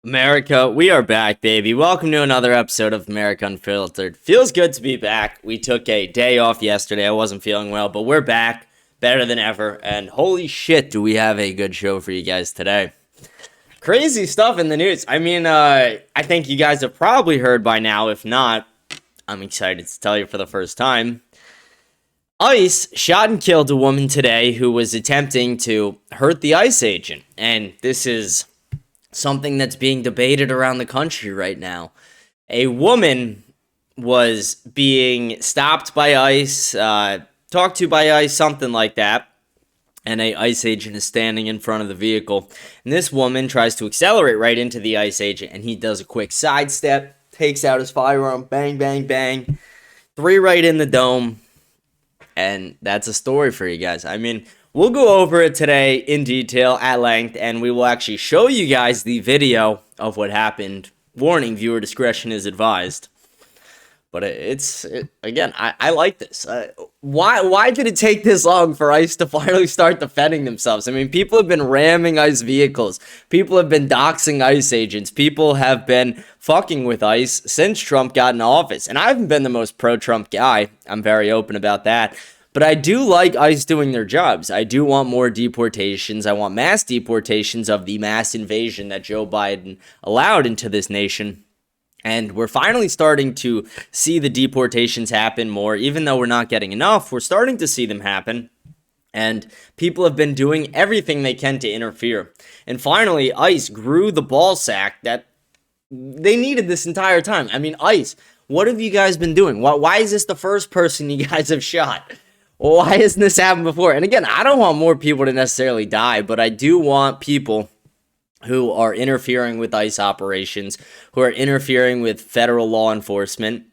America, we are back, baby. Welcome to another episode of America Unfiltered. Feels good to be back. We took a day off yesterday. I wasn't feeling well, but we're back better than ever. And holy shit, do we have a good show for you guys today. Crazy stuff in the news. I think you guys have probably heard by now. If not, I'm excited to tell you for the first time. ICE shot and killed a woman today who was attempting to hurt the ICE agent. And this is something that's being debated around the country right now. A woman was being stopped by ICE, talked to by ICE, something like that, and a ICE agent is standing in front of the vehicle, and this woman tries to accelerate right into the ICE agent, and he does a quick sidestep, takes out his firearm, bang, bang, bang, 3 right in the dome, and that's a story for you guys. We'll go over it today in detail at length, and we will actually show you guys the video of what happened. Warning, viewer discretion is advised. But I like this. Why did it take this long for ICE to finally start defending themselves? People have been ramming ICE vehicles. People have been doxing ICE agents. People have been fucking with ICE since Trump got in office. And I haven't been the most pro-Trump guy. I'm very open about that. But I do like ICE doing their jobs. I do want more deportations. I want mass deportations of the mass invasion that Joe Biden allowed into this nation. And we're finally starting to see the deportations happen more. Even though we're not getting enough, we're starting to see them happen. And people have been doing everything they can to interfere. And finally, ICE grew the ball sack that they needed this entire time. ICE, what have you guys been doing? Why is this the first person you guys have shot? Why hasn't this happened before? And again, I don't want more people to necessarily die, but I do want people who are interfering with ICE operations, who are interfering with federal law enforcement,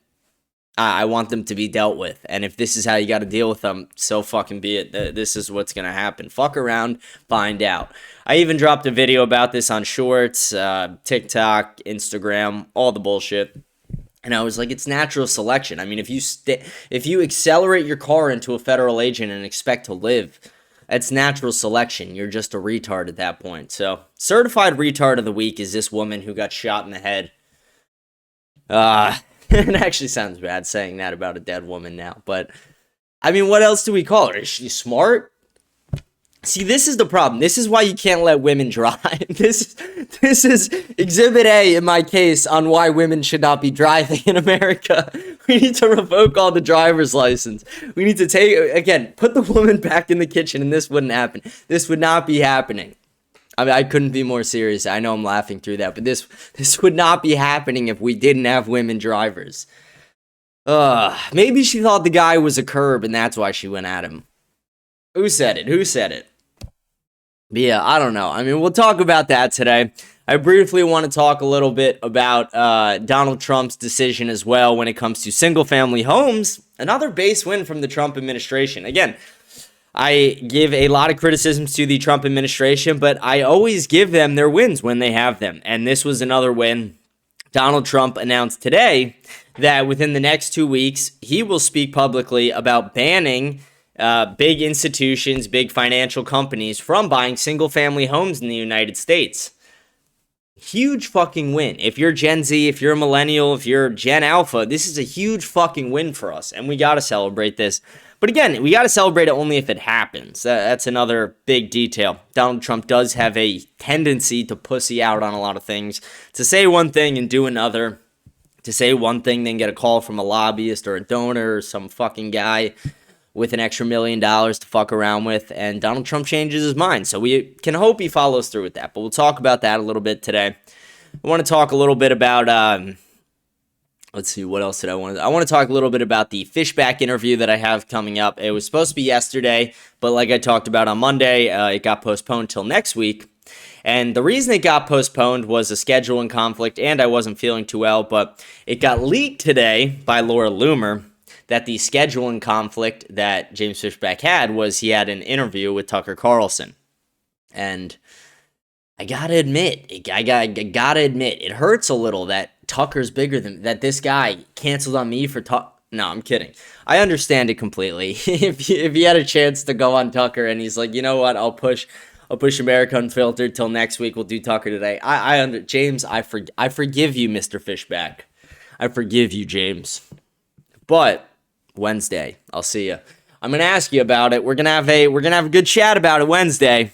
I want them to be dealt with. And if this is how you got to deal with them, so fucking be it. This is what's going to happen. Fuck around, find out. I even dropped a video about this on Shorts, TikTok, Instagram, all the bullshit. And I was like, it's natural selection. If you accelerate your car into a federal agent and expect to live, that's natural selection. You're just a retard at that point. So, certified retard of the week is this woman who got shot in the head. It actually sounds bad saying that about a dead woman now. But, what else do we call her? Is she smart? See, this is the problem. This is why you can't let women drive. This is Exhibit A in my case on why women should not be driving in America. We need to revoke all the driver's license. We need to put the woman back in the kitchen, and this wouldn't happen. This would not be happening. I couldn't be more serious. I know I'm laughing through that, but this would not be happening if we didn't have women drivers. Maybe she thought the guy was a curb, and that's why she went at him. Who said it? But yeah, I don't know. We'll talk about that today. I briefly want to talk a little bit about Donald Trump's decision as well when it comes to single-family homes. Another base win from the Trump administration. Again, I give a lot of criticisms to the Trump administration, but I always give them their wins when they have them. And this was another win. Donald Trump announced today that within the next 2 weeks, he will speak publicly about banning big institutions, big financial companies from buying single-family homes in the United States. Huge fucking win. If you're Gen Z, if you're a millennial, if you're Gen Alpha, this is a huge fucking win for us, and we gotta celebrate this. But again, we gotta celebrate it only if it happens. That's another big detail. Donald Trump does have a tendency to pussy out on a lot of things, to say one thing and do another, to say one thing then get a call from a lobbyist or a donor or some fucking guy with an extra $1 million to fuck around with, and Donald Trump changes his mind. So we can hope he follows through with that, but we'll talk about that a little bit today. I want to talk a little bit about, let's see, what else did I want to... I want to talk a little bit about the Fishback interview that I have coming up. It was supposed to be yesterday, but like I talked about on Monday, it got postponed till next week. And the reason it got postponed was a scheduling conflict, and I wasn't feeling too well, but it got leaked today by Laura Loomer that the scheduling conflict that James Fishback had was he had an interview with Tucker Carlson. And I gotta admit, it hurts a little that Tucker's bigger than, that this guy canceled on me for No, I'm kidding. I understand it completely. If he had a chance to go on Tucker and he's like, you know what, I'll push I'll push America Unfiltered till next week. We'll do Tucker today. James, I forgive you, Mr. Fishback. I forgive you, James. But Wednesday, I'll see you. I'm gonna ask you about it. We're gonna have a good chat about it Wednesday.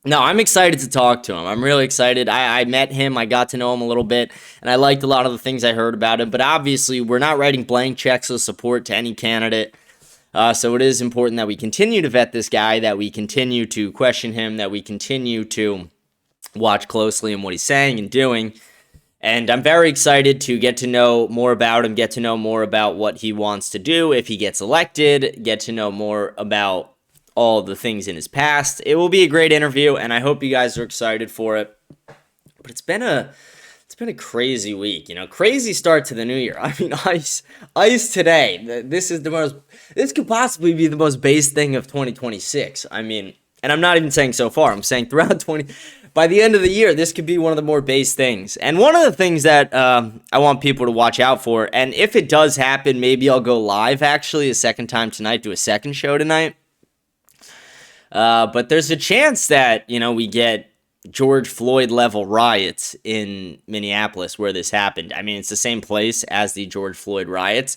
No, I'm excited to talk to him. I'm really excited. I met him. I got to know him a little bit, and I liked a lot of the things I heard about him. But obviously, we're not writing blank checks of support to any candidate. So it is important that we continue to vet this guy, that we continue to question him, that we continue to watch closely on what he's saying and doing. And I'm very excited to get to know more about him, get to know more about what he wants to do if he gets elected, get to know more about all the things in his past. It will be a great interview, and I hope you guys are excited for it. But it's been a crazy week, crazy start to the new year. I mean, ice today. This could possibly be the most base thing of 2026. I mean, and I'm not even saying so far. I'm saying throughout by the end of the year, this could be one of the more base things. And one of the things that I want people to watch out for, and if it does happen, maybe I'll go live actually a second time tonight, do a second show tonight. But there's a chance that, we get George Floyd level riots in Minneapolis where this happened. I mean, it's the same place as the George Floyd riots.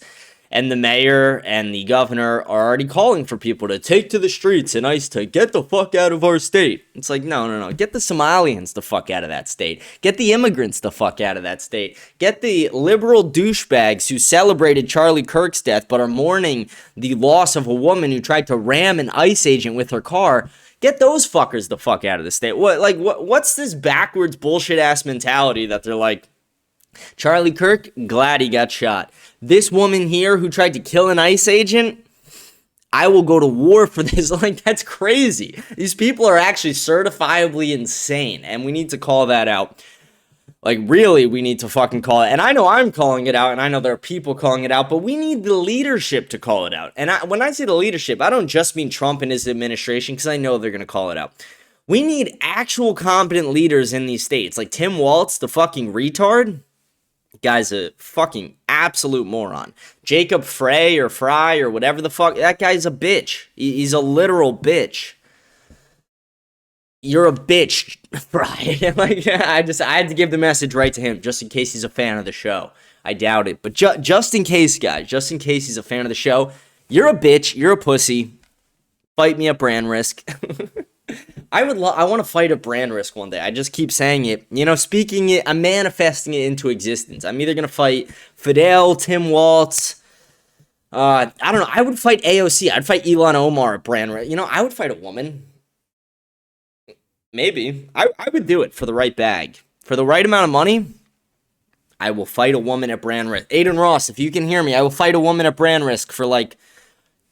And the mayor and the governor are already calling for people to take to the streets and ICE to get the fuck out of our state. It's like, no. Get the Somalians the fuck out of that state. Get the immigrants the fuck out of that state. Get the liberal douchebags who celebrated Charlie Kirk's death but are mourning the loss of a woman who tried to ram an ICE agent with her car. Get those fuckers the fuck out of the state. What's this backwards bullshit ass mentality that they're like, Charlie Kirk, glad he got shot. This woman here who tried to kill an ICE agent, I will go to war for this. Like, that's crazy. These people are actually certifiably insane, and we need to call that out. Like, really, we need to fucking call it. And I know I'm calling it out, and I know there are people calling it out, but we need the leadership to call it out. And when I say the leadership, I don't just mean Trump and his administration, because I know they're going to call it out. We need actual competent leaders in these states. Like Tim Walz, the fucking retard. Guy's a fucking absolute moron. Jacob Frey or Fry or whatever the fuck, that guy's a bitch. He's a literal bitch. You're a bitch, Fry. I had to give the message right to him just in case he's a fan of the show. I doubt it, but just in case, guys, just in case he's a fan of the show, you're a bitch. You're a pussy. Fight me at brand risk. I want to fight a brand risk one day. I just keep saying it. Speaking it, I'm manifesting it into existence. I'm either going to fight Fidel, Tim Walz. I don't know. I would fight AOC. I'd fight Ilhan Omar at brand risk. I would fight a woman. Maybe. I would do it for the right bag. For the right amount of money, I will fight a woman at brand risk. Aiden Ross, if you can hear me, I will fight a woman at brand risk for like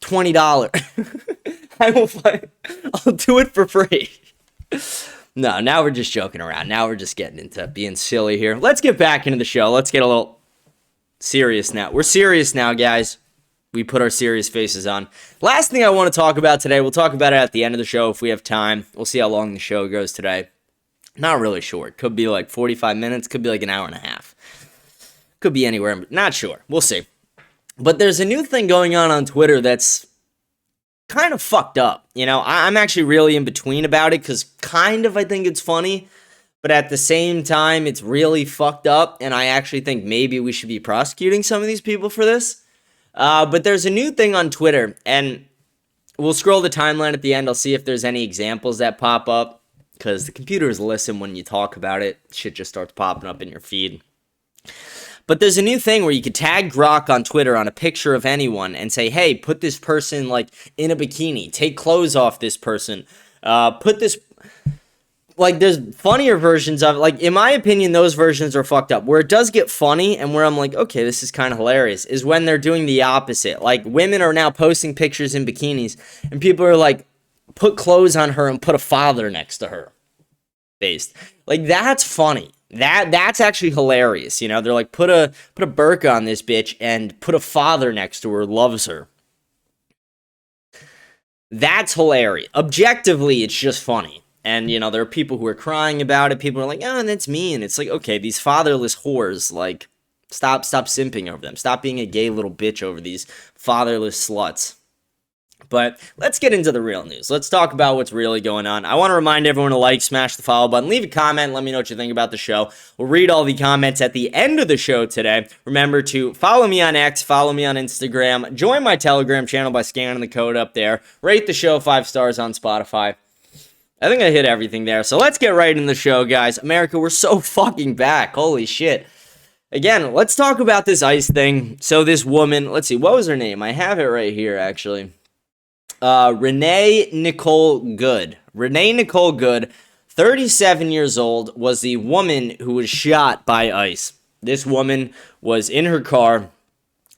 $20. I'll do it for free. No, now we're just joking around. Now we're just getting into being silly here. Let's get back into the show. Let's get a little serious now. We're serious now, guys. We put our serious faces on. Last thing I want to talk about today, we'll talk about it at the end of the show if we have time. We'll see how long the show goes today. Not really sure. It could be like 45 minutes. Could be like an hour and a half. Could be anywhere. Not sure. We'll see. But there's a new thing going on Twitter that's kind of fucked up. I'm actually really in between about it because I think it's funny, but at the same time, it's really fucked up, and I actually think maybe we should be prosecuting some of these people for this. But there's a new thing on Twitter, and we'll scroll the timeline at the end. I'll see if there's any examples that pop up, because the computers listen when you talk about it. Shit just starts popping up in your feed. But there's a new thing where you could tag Grok on Twitter on a picture of anyone and say, hey, put this person in a bikini. Take clothes off this person. Put this... there's funnier versions of it. In my opinion, those versions are fucked up. Where it does get funny and where I'm like, okay, this is kind of hilarious, is when they're doing the opposite. Women are now posting pictures in bikinis and people are like, put clothes on her and put a father next to her. Based. That's funny. That's actually hilarious. They're like, put a burqa on this bitch and put a father next to her, loves her. That's hilarious. Objectively, it's just funny. And, there are people who are crying about it. People are like, oh, that's mean. It's like, okay, these fatherless whores, stop simping over them. Stop being a gay little bitch over these fatherless sluts. But let's get into the real news. Let's talk about what's really going on. I want to remind everyone to like, smash the follow button, leave a comment, let me know what you think about the show. We'll read all the comments at the end of the show today. Remember to follow me on X, follow me on Instagram, join my Telegram channel by scanning the code up there, rate the show 5 stars on Spotify. I think I hit everything there. So let's get right in the show, guys. America, we're so fucking back. Holy shit. Again, let's talk about this ICE thing. So this woman, let's see, what was her name? I have it right here, actually. Renee Nicole Good. Renee Nicole Good, 37 years old, was the woman who was shot by ICE. This woman was in her car.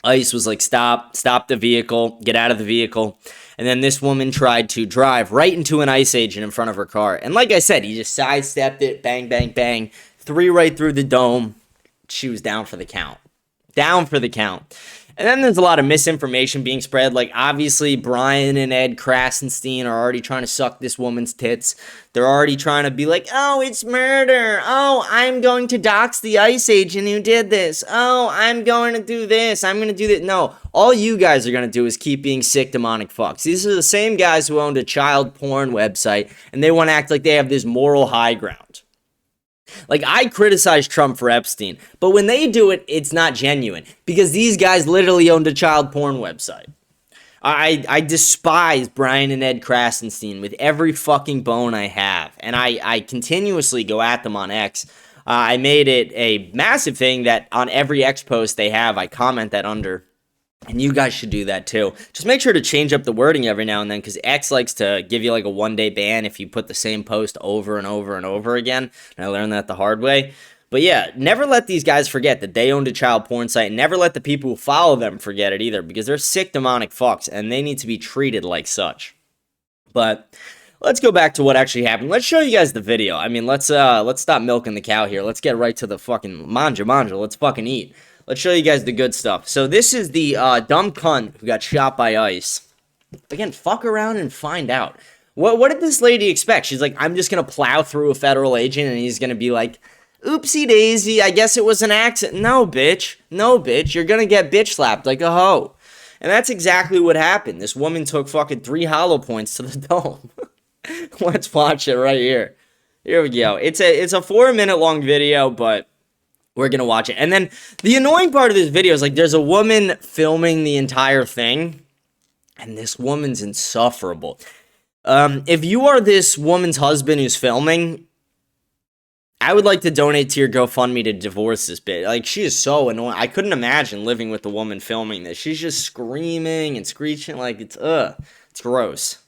ICE was like, stop the vehicle, get out of the vehicle. And then this woman tried to drive right into an ICE agent in front of her car. And like I said, he just sidestepped it, bang, bang, bang, 3 right through the dome. She was down for the count. Down for the count. And then there's a lot of misinformation being spread. Like, obviously, Brian and Ed Krasenstein are already trying to suck this woman's tits. They're already trying to be like, oh, it's murder. Oh, I'm going to dox the ICE agent who did this. Oh, I'm going to do this. I'm going to do that. No, all you guys are going to do is keep being sick, demonic fucks. These are the same guys who owned a child porn website, and they want to act like they have this moral high ground. Like, I criticize Trump for Epstein, but when they do it, it's not genuine, because these guys literally owned a child porn website. I despise Brian and Ed Krasenstein with every fucking bone I have, and I continuously go at them on X. I made it a massive thing that on every X post they have, I comment that under. And you guys should do that too. Just make sure to change up the wording every now and then, because X likes to give you like a 1-day ban if you put the same post over and over and over again. And I learned that the hard way. But yeah, never let these guys forget that they owned a child porn site. And never let the people who follow them forget it either, because they're sick, demonic fucks, and they need to be treated like such. But let's go back to what actually happened. Let's show you guys the video. I mean, let's stop milking the cow here. Let's get right to the fucking manja. Let's fucking eat. Let's show you guys the good stuff. So this is the dumb cunt who got shot by ICE. Again, fuck around and find out. What did this lady expect? She's like, I'm just going to plow through a federal agent and he's going to be like, oopsie daisy, I guess it was an accident. No, bitch. No, bitch. You're going to get bitch slapped like a hoe. And that's exactly what happened. This woman took fucking 3 hollow points to the dome. Let's watch it right here. Here we go. It's a 4-minute long video, but we're going to watch it. And then the annoying part of this video is, like, there's a woman filming the entire thing, and this woman's insufferable. If you are this woman's husband who's filming, I would like to donate to your GoFundMe to divorce this bitch. Like, she is so annoying. I couldn't imagine living with the woman filming this. She's just screaming and screeching like it's gross.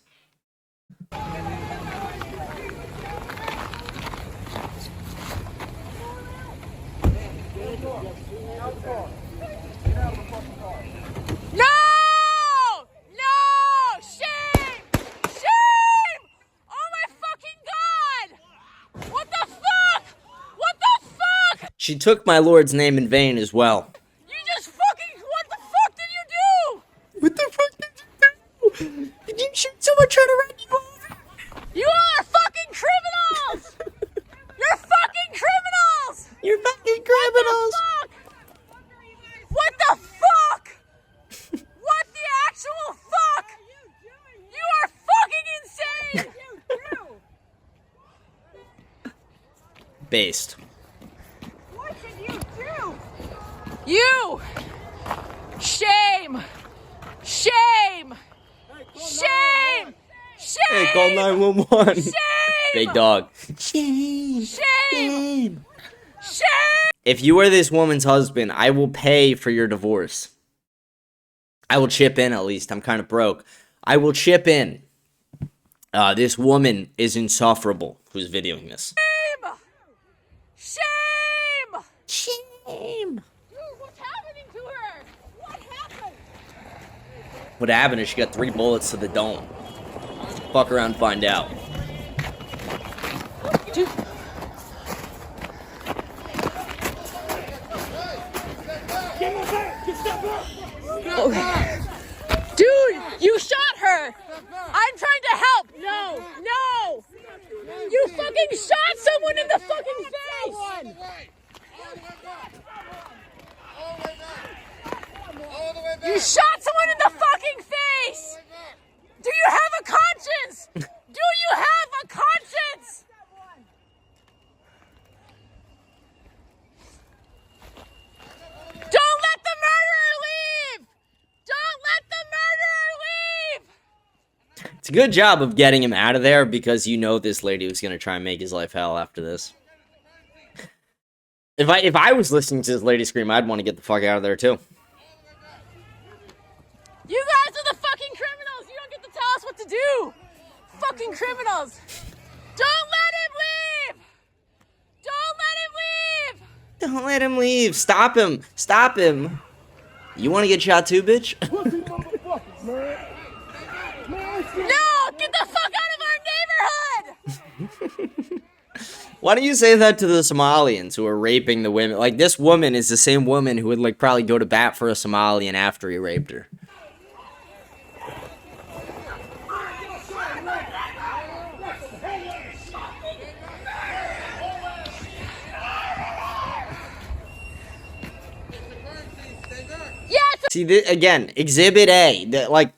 She took my Lord's name in vain as well. You just fucking... What the fuck did you do? What the fuck did you do? Did you shoot someone trying to run you over? You are fucking criminals! You're fucking criminals! You're fucking criminals! What the fuck? What the actual fuck? You are fucking insane! Based. You! Shame! Shame! Shame! Shame! Hey, call 911. Shame! Big dog. Shame! Shame! Shame! If you are this woman's husband, I will pay for your divorce. I will chip in at least. I'm kind of broke. I will chip in. This woman is insufferable who's videoing this. Shame! Shame! Dude, what's happening to her? What happened? What happened is she got 3 bullets to the dome. Fuck around and find out. Dude. Okay. Dude, you shot her! I'm trying to help! No! No! You fucking shot someone in the fucking face! You shot someone in the fucking face! Do you have a conscience? Do you have a conscience? Don't let the murderer leave! Don't let the murderer leave! It's a good job of getting him out of there because you know this lady was going to try and make his life hell after this. If I was listening to this lady scream, I'd want to get the fuck out of there too. You guys are the fucking criminals! You don't get to tell us what to do! Fucking criminals! Don't let him leave! Don't let him leave! Don't let him leave. Stop him. Stop him. You want to get shot too, bitch? No! Get the fuck out of our neighborhood! Why don't you say that to the Somalians who are raping the women? Like, this woman is the same woman who would, like, probably go to bat for a Somalian after he raped her. See, again, Exhibit A. Like,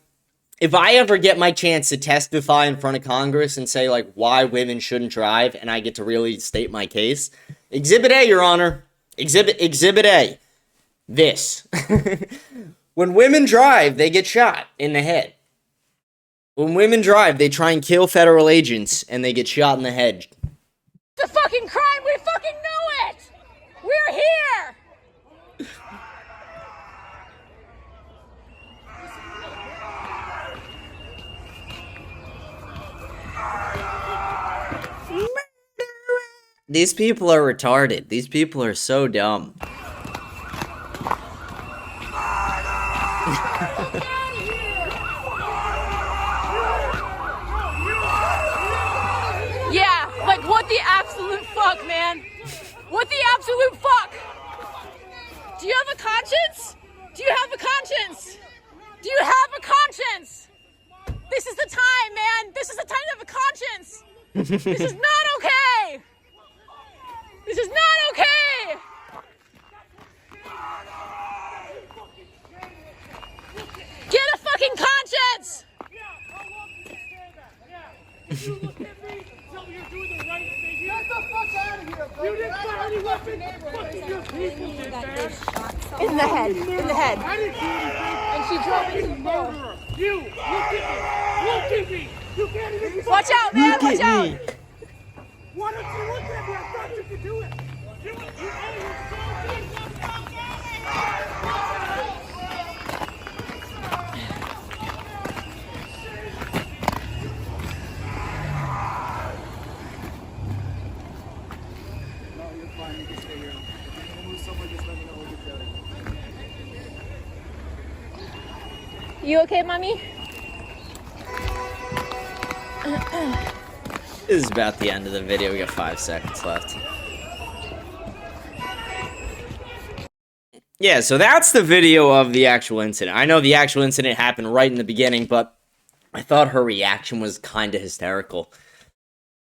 if I ever get my chance to testify in front of Congress and say, like, why women shouldn't drive, and I get to really state my case, Exhibit A, Your Honor. Exhibit A. This. When women drive, they get shot in the head. When women drive, they try and kill federal agents, and they get shot in the head. The fucking crime! We fucking know it! We're here! These people are retarded. These people are so dumb. Yeah, like what the absolute fuck, man? What the absolute fuck? Do you have a conscience? Do you have a conscience? Do you have a conscience? This is the time, man. This is the time to have a conscience. This is not okay. This is not okay. Get a fucking conscience. You look at me, tell me you're doing the right thing. Get the fuck out of here, bro. You didn't fire any weapons. Fucking your people did, man. In the head. In the head. I didn't do anything. And she drove into the floor. Murderer. You, look at me. Look at me. You can't even. Watch out, man. Look Watch at out. me. Why don't you look at me? I thought you could do it. You so You okay, mommy? This is about the end of the video. We got 5 seconds left. Yeah, so that's the video of the actual incident. I know the actual incident happened right in the beginning, but I thought her reaction was kind of hysterical.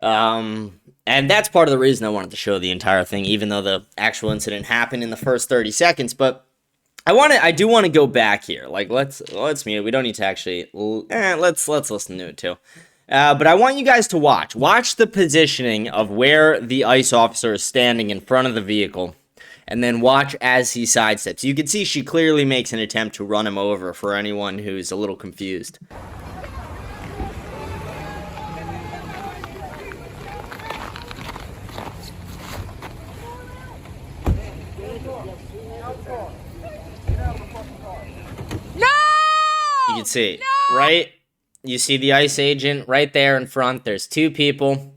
And that's part of the reason I wanted to show the entire thing, even though the actual incident happened in the first 30 seconds. But I do want to go back here. Like, let's mute it. We don't need to actually, let's listen to it too. But I want you guys to watch the positioning of where the ICE officer is standing in front of the vehicle, and then watch as he sidesteps. You can see she clearly makes an attempt to run him over for anyone who's a little confused. No! You can see, right? You see the ICE agent right there in front. There's 2 people.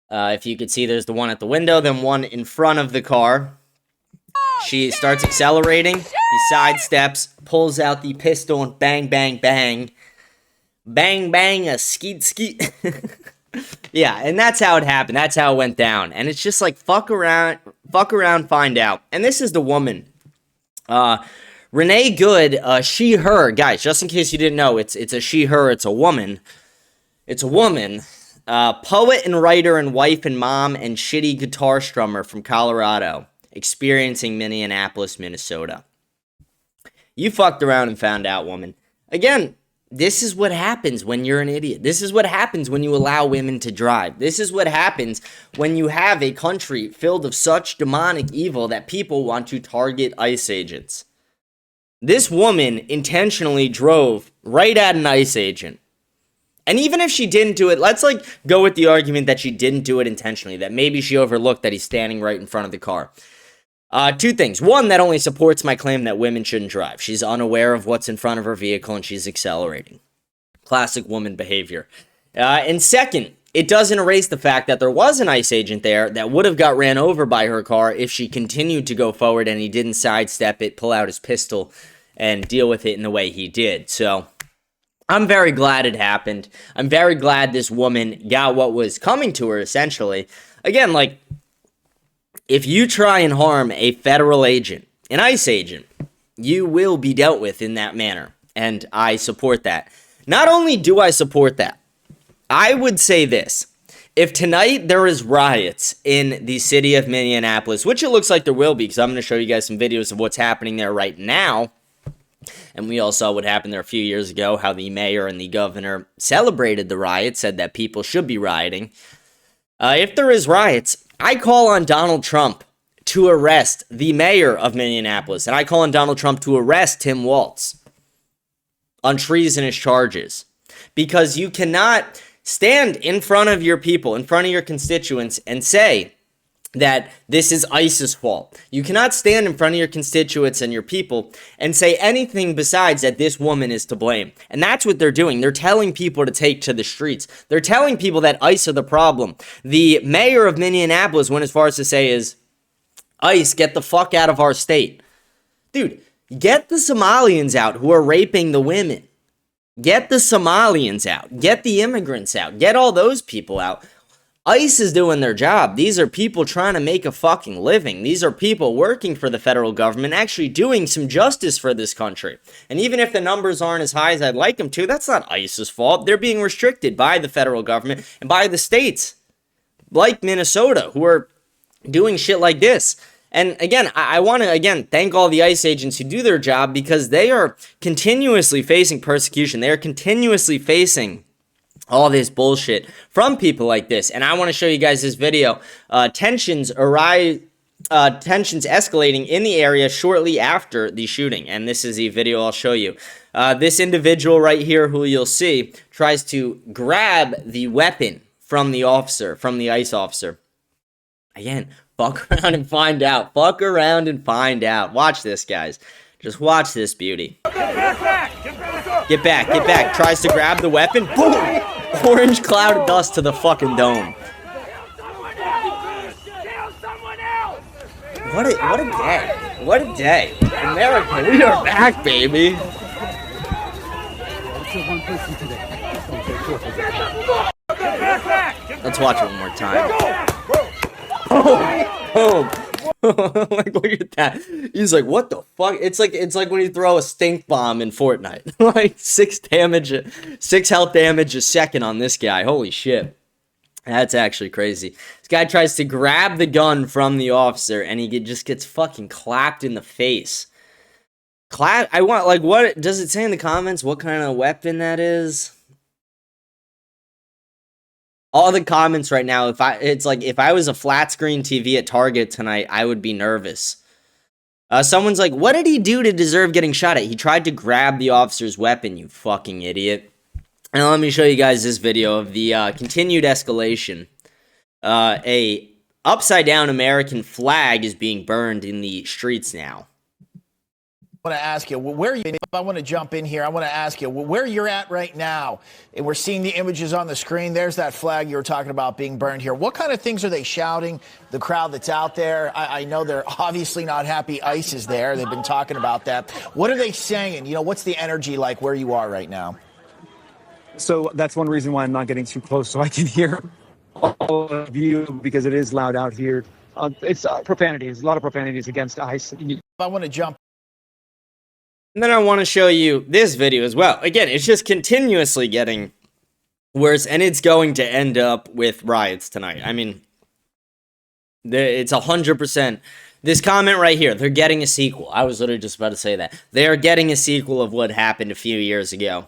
If you could see, there's the one at the window, then one in front of the car. She starts accelerating. He sidesteps, pulls out the pistol, and bang, bang, bang. Bang, bang, a skeet, skeet. Yeah, and that's how it happened. That's how it went down. And it's just like, fuck around, find out. And this is the woman. Renee Good, she, her. Guys, just in case you didn't know, it's a she, her, it's a woman. It's a woman. Poet and writer and wife and mom and shitty guitar strummer from Colorado. Experiencing Minneapolis, Minnesota. You fucked around and found out, woman. Again, This is what happens when you're an idiot. This is what happens when you allow women to drive. This is what happens when you have a country filled of such demonic evil that people want to target ICE agents. This woman intentionally drove right at an ICE agent. And even if she didn't do it, let's go with the argument that she didn't do it intentionally, that maybe she overlooked that he's standing right in front of the car. Two things. One, that only supports my claim that women shouldn't drive. She's unaware of what's in front of her vehicle and she's accelerating. Classic woman behavior. And second, it doesn't erase the fact that there was an ICE agent there that would have got ran over by her car if she continued to go forward and he didn't sidestep it, pull out his pistol, and deal with it in the way he did. So I'm very glad it happened. I'm very glad this woman got what was coming to her, essentially. Again, if you try and harm a federal agent, an ICE agent, you will be dealt with in that manner. And I support that. Not only do I support that, I would say this. If tonight there is riots in the city of Minneapolis, which it looks like there will be, because I'm going to show you guys some videos of what's happening there right now. And we all saw what happened there a few years ago, how the mayor and the governor celebrated the riot, said that people should be rioting. If there is riots, I call on Donald Trump to arrest the mayor of Minneapolis, and I call on Donald Trump to arrest Tim Walz on treasonous charges, because you cannot stand in front of your people, in front of your constituents, and say that this is ICE's fault. You cannot stand in front of your constituents and your people and say anything besides that this woman is to blame. And that's what they're doing. They're telling people to take to the streets. They're telling people that ICE are the problem. The mayor of Minneapolis went as far as to say is, ICE, get the fuck out of our state. Dude, get the Somalians out who are raping the women. Get the Somalians out. Get the immigrants out. Get all those people out. ICE is doing their job. These are people trying to make a fucking living. These are people working for the federal government, actually doing some justice for this country. And even if the numbers aren't as high as I'd like them to, that's not ICE's fault. They're being restricted by the federal government and by the states, like Minnesota, who are doing shit like this. And again, I want to, thank all the ICE agents who do their job, because they are continuously facing persecution. They are continuously facing all this bullshit from people like this. And I want to show you guys this video. Tensions escalating in the area shortly after the shooting. And this is the video I'll show you. This individual right here, who you'll see, tries to grab the weapon from the officer, from the ICE officer. Again, fuck around and find out. Fuck around and find out. Watch this, guys. Just watch this beauty. Get back. Tries to grab the weapon. Boom! Orange cloud of dust to the fucking dome. What a day. What a day. America, we are back, baby. Let's watch it one more time. Boom. Look at that. He's like, what the fuck? It's like when you throw a stink bomb in Fortnite. 6 health damage a second on this guy. Holy shit. That's actually crazy. This guy tries to grab the gun from the officer and he just gets fucking clapped in the face. What does it say in the comments what kind of weapon that is? All the comments right now, if I was a flat screen TV at Target tonight, I would be nervous. Someone's like, what did he do to deserve getting shot at? He tried to grab the officer's weapon, you fucking idiot. And let me show you guys this video of the continued escalation. A upside down American flag is being burned in the streets now. I want to ask you, I want to jump in here. I want to ask you where you're at right now. And we're seeing the images on the screen. There's that flag you were talking about being burned here. What kind of things are they shouting? The crowd that's out there, I know they're obviously not happy ICE is there. They've been talking about that. What are they saying? What's the energy like where you are right now? So that's one reason why I'm not getting too close, so I can hear all of you, because it is loud out here. It's profanities, a lot of profanities against ICE. I want to jump. And then I want to show you this video as well. Again, it's just continuously getting worse, and it's going to end up with riots tonight. I mean, it's 100%. This comment right here, they're getting a sequel. I was literally just about to say that. They are getting a sequel of what happened a few years ago.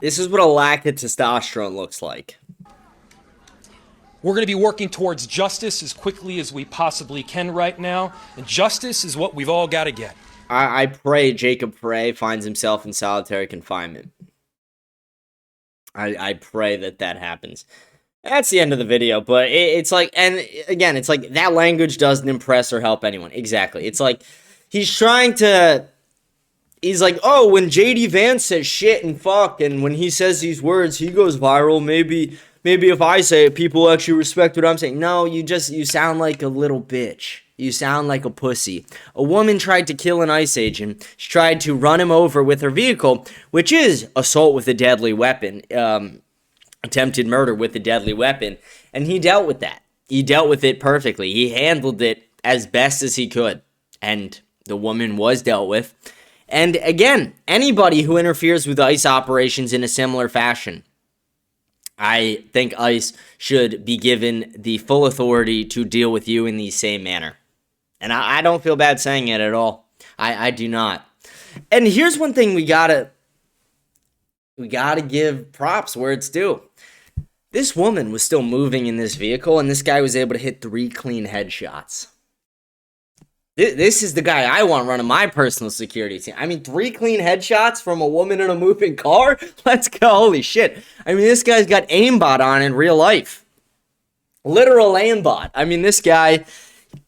This is what a lack of testosterone looks like. We're going to be working towards justice as quickly as we possibly can right now, and justice is what we've all got to get. I pray Jacob Frey finds himself in solitary confinement. I pray that happens. That's the end of the video, but it's like, and again, it's like that language doesn't impress or help anyone. Exactly. It's like he's trying to, he's like, oh, when JD Vance says shit and fuck, and when he says these words, he goes viral. Maybe if I say it, people actually respect what I'm saying. No, you sound like a little bitch. You sound like a pussy. A woman tried to kill an ICE agent. She tried to run him over with her vehicle, which is assault with a deadly weapon, attempted murder with a deadly weapon, and he dealt with that. He dealt with it perfectly. He handled it as best as he could, and the woman was dealt with. And again, anybody who interferes with ICE operations in a similar fashion, I think ICE should be given the full authority to deal with you in the same manner. And I don't feel bad saying it at all. I do not. And here's one thing we gotta give props where it's due. This woman was still moving in this vehicle, and this guy was able to hit 3 clean headshots. This is the guy I want running my personal security team. I mean, 3 clean headshots from a woman in a moving car? Let's go. Holy shit. I mean, this guy's got aimbot on in real life. Literal aimbot. I mean, this guy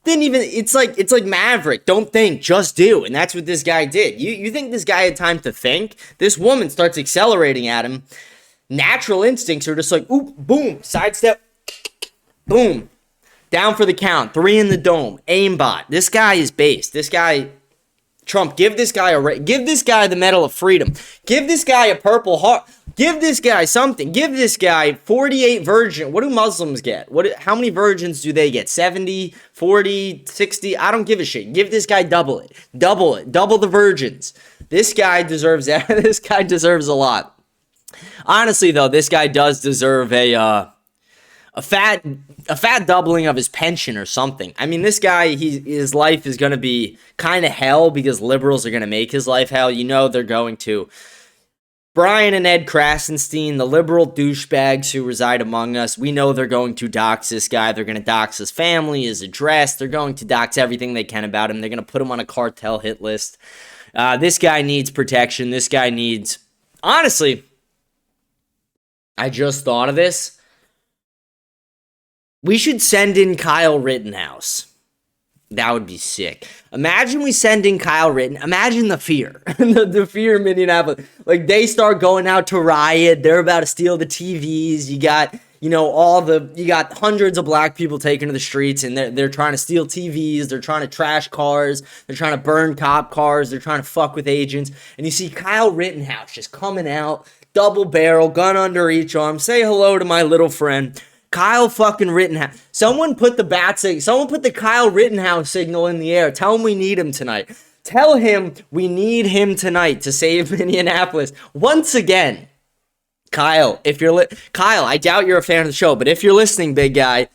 didn't even, it's like Maverick. Don't think, just do. And that's what this guy did. You think this guy had time to think? This woman starts accelerating at him. Natural instincts are just like, oop, boom, sidestep, boom. Down for the count. 3 in the dome. Aimbot. This guy is based. This guy, Trump, give this guy the Medal of Freedom. Give this guy a Purple Heart. Give this guy something. Give this guy 48 virgin. What do Muslims get? How many virgins do they get? 70, 40, 60? I don't give a shit. Give this guy double it. Double it. Double the virgins. This guy deserves that. This guy deserves a lot. Honestly, though, this guy does deserve a fat doubling of his pension or something. I mean, this guy, his life is going to be kind of hell because liberals are going to make his life hell. You know they're going to. Brian and Ed Krasenstein, the liberal douchebags who reside among us, we know they're going to dox this guy. They're going to dox his family, his address. They're going to dox everything they can about him. They're going to put him on a cartel hit list. This guy needs protection. This guy needs... Honestly, I just thought of this. We should send in Kyle Rittenhouse. That would be sick. Imagine we send in Kyle Rittenhouse. Imagine the fear. the fear in Minneapolis. Like, they start going out to riot. They're about to steal the TVs. You got, you got hundreds of black people taking to the streets, and they're trying to steal TVs. They're trying to trash cars. They're trying to burn cop cars. They're trying to fuck with agents. And you see Kyle Rittenhouse just coming out, double barrel, gun under each arm. Say hello to my little friend. Kyle fucking Rittenhouse. Someone put the Kyle Rittenhouse signal in the air. Tell him we need him tonight. Tell him we need him tonight to save Minneapolis. Once again, Kyle, Kyle, I doubt you're a fan of the show, but if you're listening, big guy,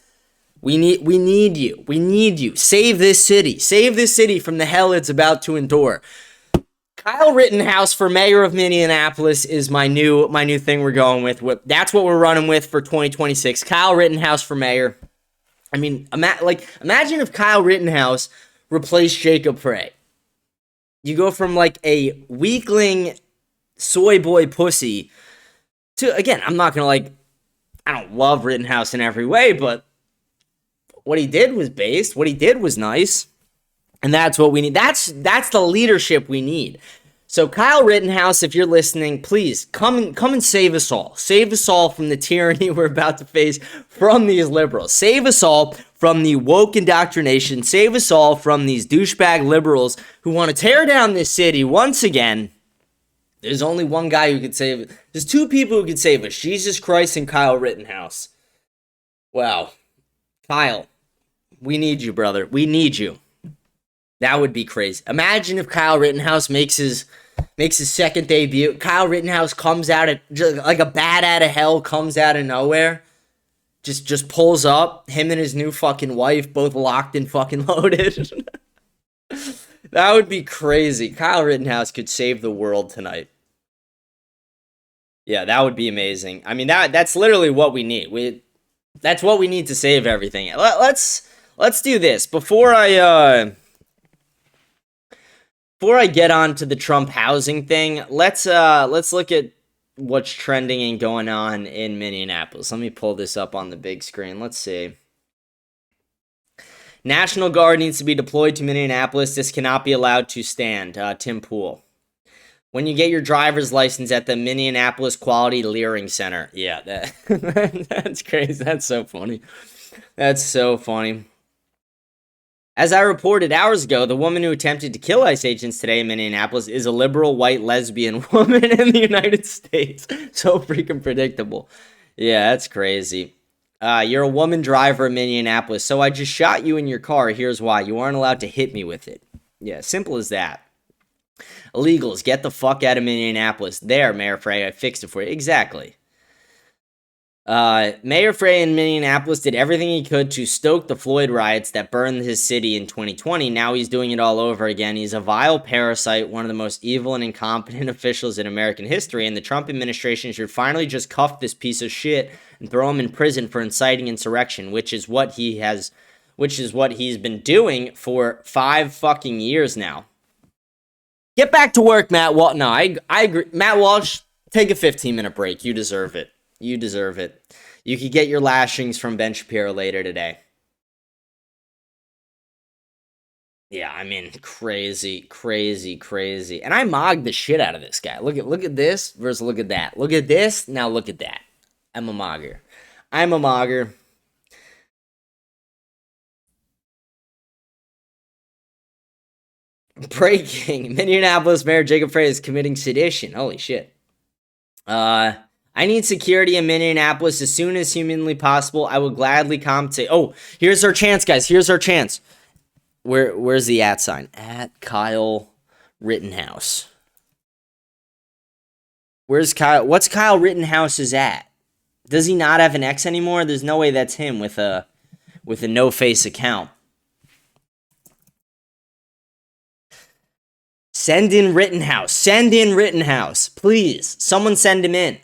we need you. We need you. Save this city. Save this city from the hell it's about to endure. Kyle Rittenhouse for mayor of Minneapolis is my new thing we're going with. That's what we're running with for 2026. Kyle Rittenhouse for mayor. I mean, imagine if Kyle Rittenhouse replaced Jacob Frey. You go from like a weakling soy boy pussy to, again, I'm not going to I don't love Rittenhouse in every way, but what he did was based. What he did was nice. And that's what we need. That's the leadership we need. So Kyle Rittenhouse, if you're listening, please come and save us all. Save us all from the tyranny we're about to face from these liberals. Save us all from the woke indoctrination. Save us all from these douchebag liberals who want to tear down this city once again. There's only one guy who could save it. There's 2 people who could save us. Jesus Christ and Kyle Rittenhouse. Wow. Kyle, we need you, brother. We need you. That would be crazy. Imagine if Kyle Rittenhouse makes his second debut. Kyle Rittenhouse comes out like a bat out of hell, comes out of nowhere. Just pulls up. Him and his new fucking wife, both locked and fucking loaded. That would be crazy. Kyle Rittenhouse could save the world tonight. Yeah, that would be amazing. I mean, that's literally what we need. That's what we need to save everything. Let's do this before I get on to the Trump housing thing. Let's look at what's trending and going on in Minneapolis. Let me pull this up on the big screen. Let's see. National Guard needs to be deployed to Minneapolis. This cannot be allowed to stand. Tim Pool. When you get your driver's license at the Minneapolis Quality Learning Center. Yeah, that's crazy. That's so funny. That's so funny. As I reported hours ago, the woman who attempted to kill ICE agents today in Minneapolis is a liberal white lesbian woman in the United States. So freaking predictable. Yeah, that's crazy. You're a woman driver in Minneapolis, so I just shot you in your car. Here's why. You aren't allowed to hit me with it. Yeah, simple as that. Illegals, get the fuck out of Minneapolis. There, Mayor Frey, I fixed it for you. Exactly. Mayor Frey in Minneapolis did everything he could to stoke the Floyd riots that burned his city in 2020. Now he's doing it all over again. He's a vile parasite, one of the most evil and incompetent officials in American history, and the Trump administration should finally just cuff this piece of shit and throw him in prison for inciting insurrection, which is what he's been doing for 5 fucking years now. Get back to work, Matt Walsh. No, I agree. Matt Walsh, take a 15-minute break. You deserve it. You deserve it. You could get your lashings from Ben Shapiro later today. Yeah, I mean, crazy, crazy, crazy. And I mogged the shit out of this guy. Look at this versus look at that. Look at this, now look at that. I'm a mogger. Breaking. Minneapolis Mayor Jacob Frey is committing sedition. Holy shit. I need security in Minneapolis as soon as humanly possible. I will gladly compensate. Oh, here's our chance, guys. Here's our chance. Where's the @ sign? At Kyle Rittenhouse. Where's Kyle? What's Kyle Rittenhouse's at? Does he not have an X anymore? There's no way that's him with a no-face account. Send in Rittenhouse. Send in Rittenhouse. Please. Someone send him in.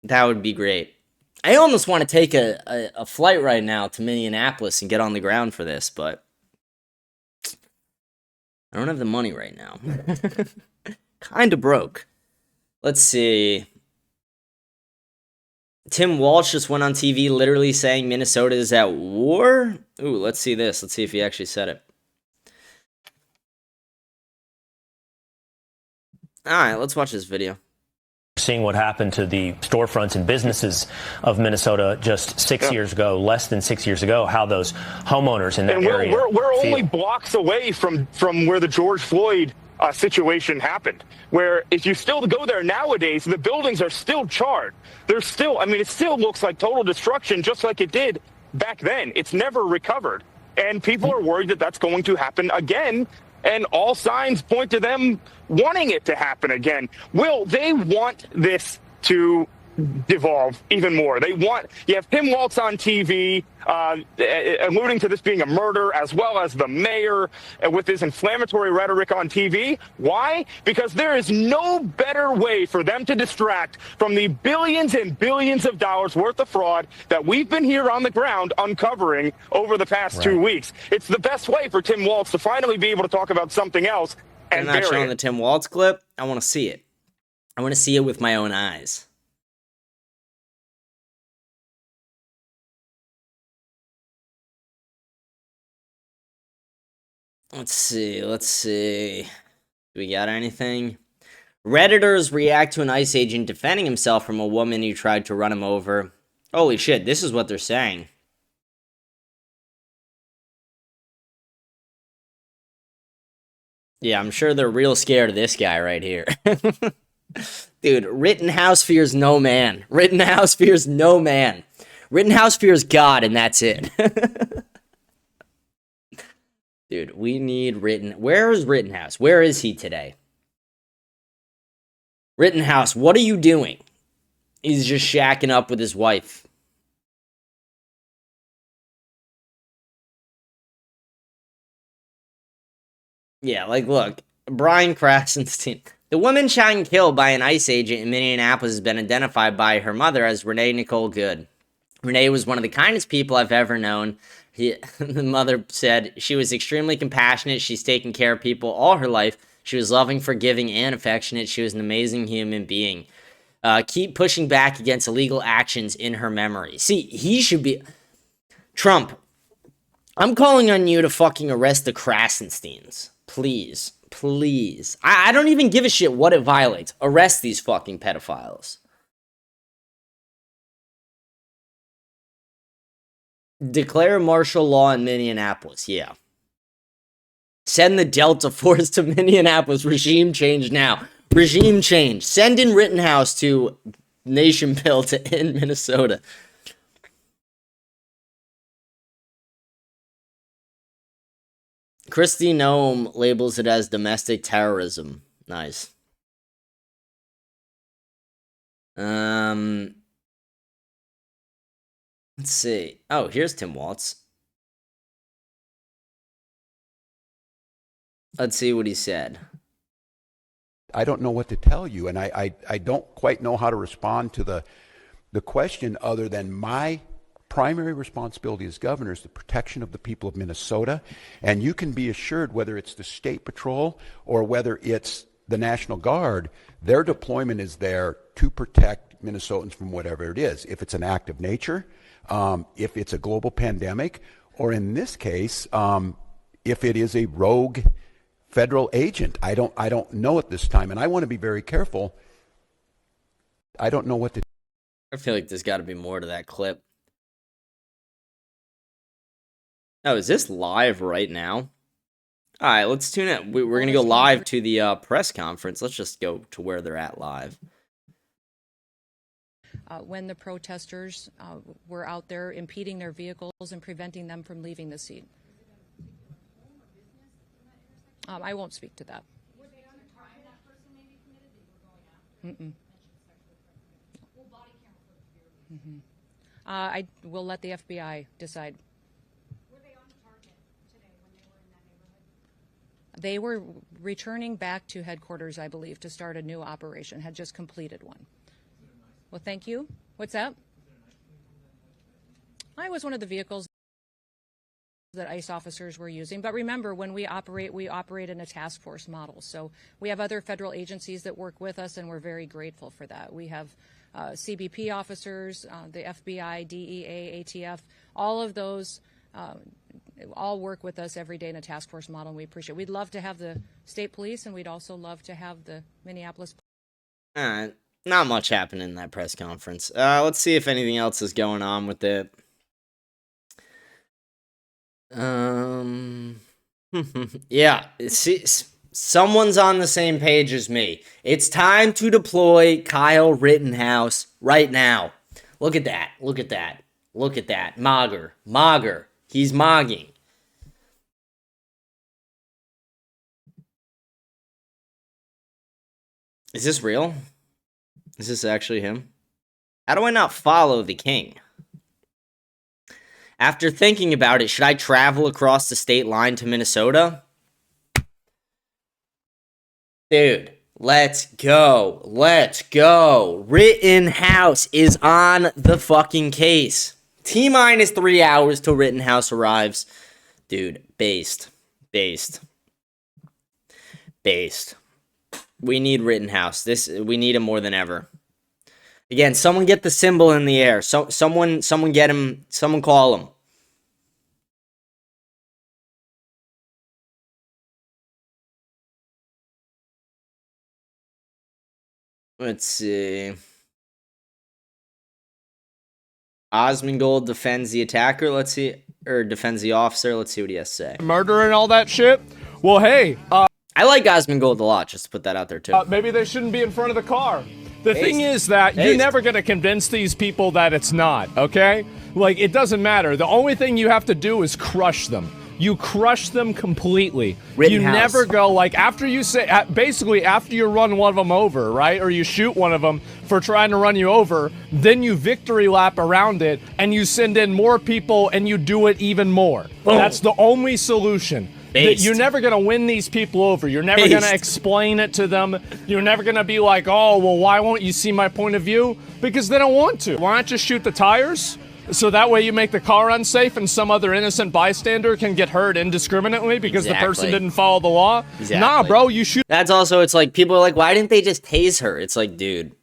That would be great. I almost want to take a flight right now to Minneapolis and get on the ground for this, but I don't have the money right now. Kind of broke. Let's see. Tim Walsh just went on TV literally saying Minnesota is at war. Ooh, let's see this. Let's see if he actually said it. All right, let's watch this video. Seeing what happened to the storefronts and businesses of Minnesota just 6 years ago, less than 6 years ago, how those homeowners in that area we're only blocks away from where the George Floyd situation happened, where if you still go there nowadays, the buildings are still charred. There's still, I mean, it still looks like total destruction, just like it did back then. It's never recovered. And people are worried that that's going to happen again. And all signs point to them wanting it to happen again. Will, they want this to devolve even more. You have Tim Walz on TV alluding to this being a murder, as well as the mayor with his inflammatory rhetoric on TV. Why? Because there is no better way for them to distract from the billions and billions of dollars worth of fraud that we've been here on the ground uncovering over the past 2 weeks. It's the best way for Tim Walz to finally be able to talk about something else. And I'm not showing the Tim Walz clip. I want to see it. I want to see it with my own eyes. Let's see. Do we got anything? Redditors react to an ICE agent defending himself from a woman who tried to run him over. Holy shit, this is what they're saying. Yeah, I'm sure they're real scared of this guy right here. Dude, Rittenhouse fears no man. Rittenhouse fears no man. Rittenhouse fears God, and that's it. Dude, we need Where is Rittenhouse? Where is he today? Rittenhouse, what are you doing? He's just shacking up with his wife. Yeah, like, look, Brian Krasenstein. The woman shot and killed by an ICE agent in Minneapolis has been identified by her mother as Renee Nicole Good. Renee was one of the kindest people I've ever known. The mother said she was extremely compassionate. She's taken care of people all her life. She was loving, forgiving, and affectionate. She was an amazing human being. Keep pushing back against illegal actions in her memory. See, he should be... Trump, I'm calling on you to fucking arrest the Krasensteins. Please. Please. I don't even give a shit what it violates. Arrest these fucking pedophiles. Declare martial law in Minneapolis. Yeah. Send the Delta Force to Minneapolis. Regime change now. Regime change. Send in Rittenhouse to Nationville in Minnesota. Christy Noem labels it as domestic terrorism. Nice. Let's see. Oh, here's Tim Waltz. Let's see what he said. I don't know what to tell you, and I don't quite know how to respond to the question other than my primary responsibility as governor is the protection of the people of Minnesota, and you can be assured whether it's the State Patrol or whether it's the National Guard, their deployment is there to protect Minnesotans from whatever it is. If it's an act of nature, if it's a global pandemic, or in this case, if it is a rogue federal agent. I don't know at this time, and I want to be very careful. I don't know what to... I feel like there's got to be more to that clip. Oh, is this live right now? All right, let's tune in. We're going to go live to the press conference. Let's just go to where they're at live. When the protesters were out there impeding their vehicles and preventing them from leaving the scene. I won't speak to that. Were they on a crime that person maybe committed that you were going after? Will body camera footage I will let the FBI decide. Were they on the target today when they were in that neighborhood? They were returning back to headquarters, I believe, to start a new operation. Had just completed one. Well, thank you. What's that? I was one of the vehicles that ICE officers were using. But remember, when we operate in a task force model. So we have other federal agencies that work with us, and we're very grateful for that. We have CBP officers, the FBI, DEA, ATF, all of those all work with us every day in a task force model, and we appreciate it. We'd love to have the state police, and we'd also love to have the Minneapolis. Not much happened in that press conference. Let's see if anything else is going on with it. Yeah, see, someone's on the same page as me. It's time to deploy Kyle Rittenhouse right now. Look at that. Look at that. Look at that. Mogger. He's mogging. Is this real? Is this actually him? How do I not follow the king? After thinking about it, should I travel across the state line to Minnesota? Dude, let's go. Let's go. Rittenhouse is on the fucking case. T-minus 3 hours till Rittenhouse arrives. Dude, based. We need Rittenhouse. We need him more than ever. Again, someone get the symbol in the air. Someone get him. Someone call him. Let's see. Osmongold defends the attacker. Let's see. Or defends the officer. Let's see what he has to say. Murder and all that shit? Well, hey. I like Osmongold a lot, just to put that out there, too. Maybe they shouldn't be in front of the car. The thing is that you're never going to convince these people that it's not, okay? Like, it doesn't matter. The only thing you have to do is crush them. You crush them completely. You never go, like, after you say, basically after you run one of them over, right? Or you shoot one of them for trying to run you over, then you victory lap around it, and you send in more people, and you do it even more. Boom. That's the only solution. You're never going to win these people over. You're never going to explain it to them. You're never going to be like, oh, well, why won't you see my point of view? Because they don't want to. Why not just shoot the tires? So that way you make the car unsafe and some other innocent bystander can get hurt indiscriminately because the person didn't follow the law? Exactly. Nah, bro, you shoot. That's also, it's like, people are like, why didn't they just tase her? It's like, dude.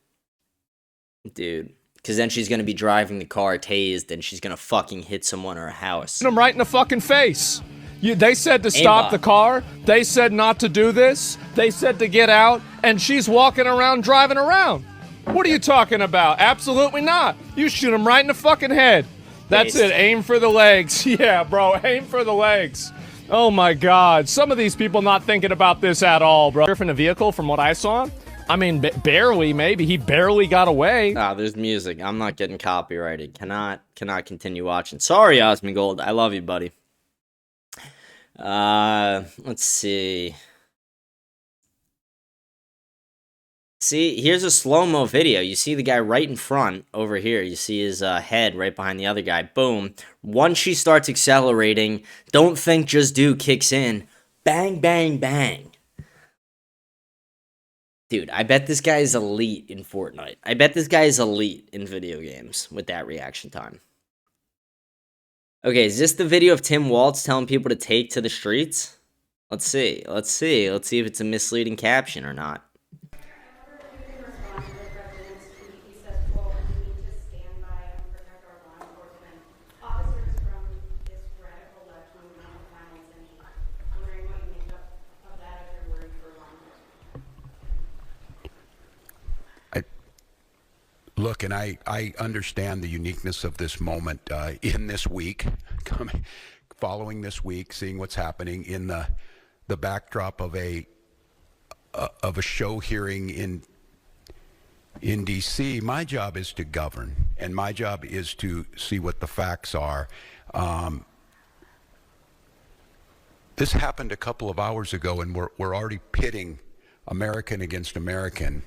Because then she's going to be driving the car tased and she's going to fucking hit someone or a house. Them right in the fucking face. They said to stop the car. They said not to do this. They said to get out. And she's walking around, driving around. What are you talking about? Absolutely not. You shoot him right in the fucking head. That's it. Aim for the legs. Yeah, bro. Aim for the legs. Oh, my God. Some of these people not thinking about this at all, bro. In a vehicle, from what I saw, I mean, barely, maybe. He barely got away. Ah, there's music. I'm not getting copyrighted. Cannot continue watching. Sorry, Osmongold. I love you, buddy. Let's see. See, here's a slow-mo video. You see the guy right in front over here. You see his head right behind the other guy. Boom. Once she starts accelerating, don't think, just do kicks in. Bang, bang, bang. Dude, I bet this guy is elite in Fortnite. I bet this guy is elite in video games with that reaction time. Okay, is this the video of Tim Waltz telling people to take to the streets? Let's see. Let's see if it's a misleading caption or not. Look, and I understand the uniqueness of this moment in this week, following this week, seeing what's happening in the backdrop of a show hearing in D.C. My job is to govern, and my job is to see what the facts are. This happened a couple of hours ago, and we're already pitting American against American.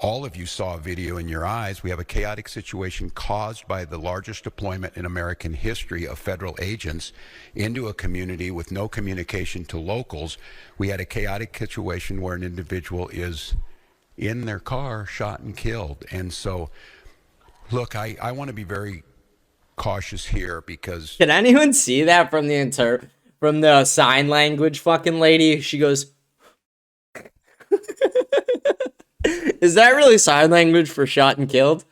All of you saw a video in your eyes. We have a chaotic situation caused by the largest deployment in American history of federal agents into a community with no communication to locals. We had a chaotic situation where an individual is in their car, shot and killed. And so, look, I want to be very cautious here because... Can anyone see that from the sign language fucking lady? She goes... Is that really sign language for shot and killed?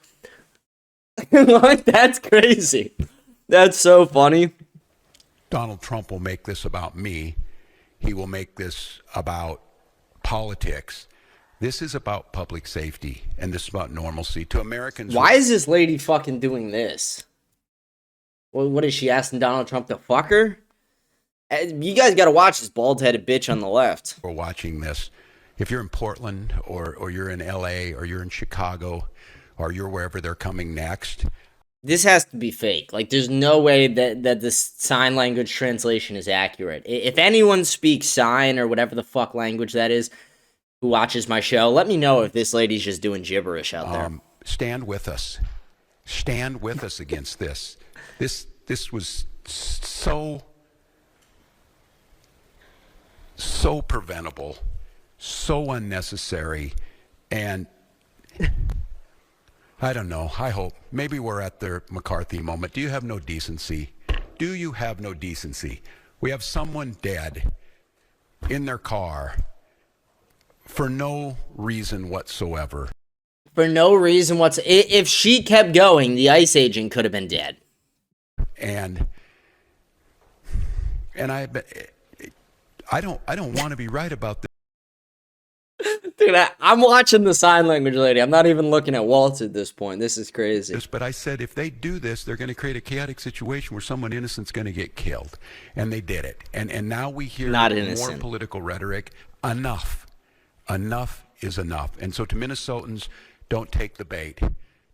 Like, that's crazy. That's so funny. Donald Trump will make this about me. He will make this about politics. This is about public safety, and this is about normalcy. To Americans... Why is this lady fucking doing this? Well, what is she asking Donald Trump to fuck her? You guys gotta watch this bald-headed bitch on the left. We're watching this. If you're in Portland or you're in LA or you're in Chicago or you're wherever they're coming next. This has to be fake. Like, there's no way that this sign language translation is accurate. If anyone speaks sign or whatever the fuck language that is who watches my show, let me know if this lady's just doing gibberish out there. Stand with us. Stand with us against this. This was so preventable. So unnecessary, and I don't know, I hope. Maybe we're at the McCarthy moment. Do you have no decency? Do you have no decency? We have someone dead in their car for no reason whatsoever. For no reason whatsoever. If she kept going, the ICE agent could have been dead. And I don't want to be right about this. Dude, I'm watching the sign language lady. I'm not even looking at Waltz at this point. This is crazy. But I said if they do this, they're going to create a chaotic situation where someone innocent's going to get killed. And they did it. And now we hear more political rhetoric. Enough. Enough is enough. And so to Minnesotans, don't take the bait.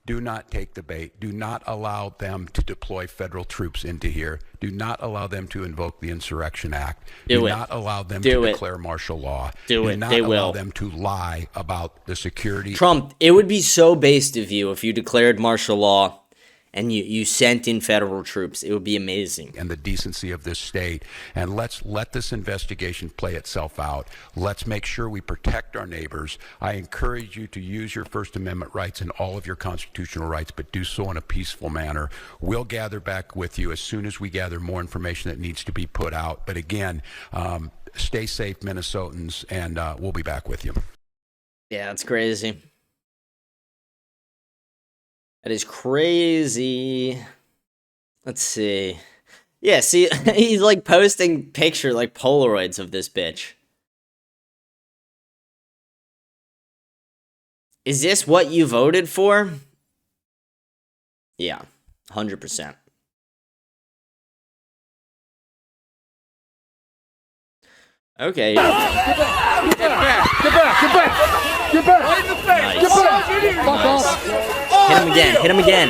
Do not take the bait. Do not allow them to deploy federal troops into here. Do not allow them to invoke the Insurrection Act. Do not allow them to declare martial law. Do not allow them to lie about the security. Trump, it would be so based of you if you declared martial law and you sent in federal troops. It would be amazing. And the decency of this state. And let's let this investigation play itself out. Let's make sure we protect our neighbors. I encourage you to use your First Amendment rights and all of your constitutional rights, but do so in a peaceful manner. We'll gather back with you as soon as we gather more information that needs to be put out. But again, stay safe, Minnesotans, and we'll be back with you. Yeah, that's crazy. That is crazy. Let's see. Yeah, see, he's like posting picture, like Polaroids of this bitch. Is this what you voted for? Yeah, 100%. Okay. Get back! Get back! Get back! Get back! Get back! Right in the face! Nice. Get back! Nice. Hit him again. Hit him again.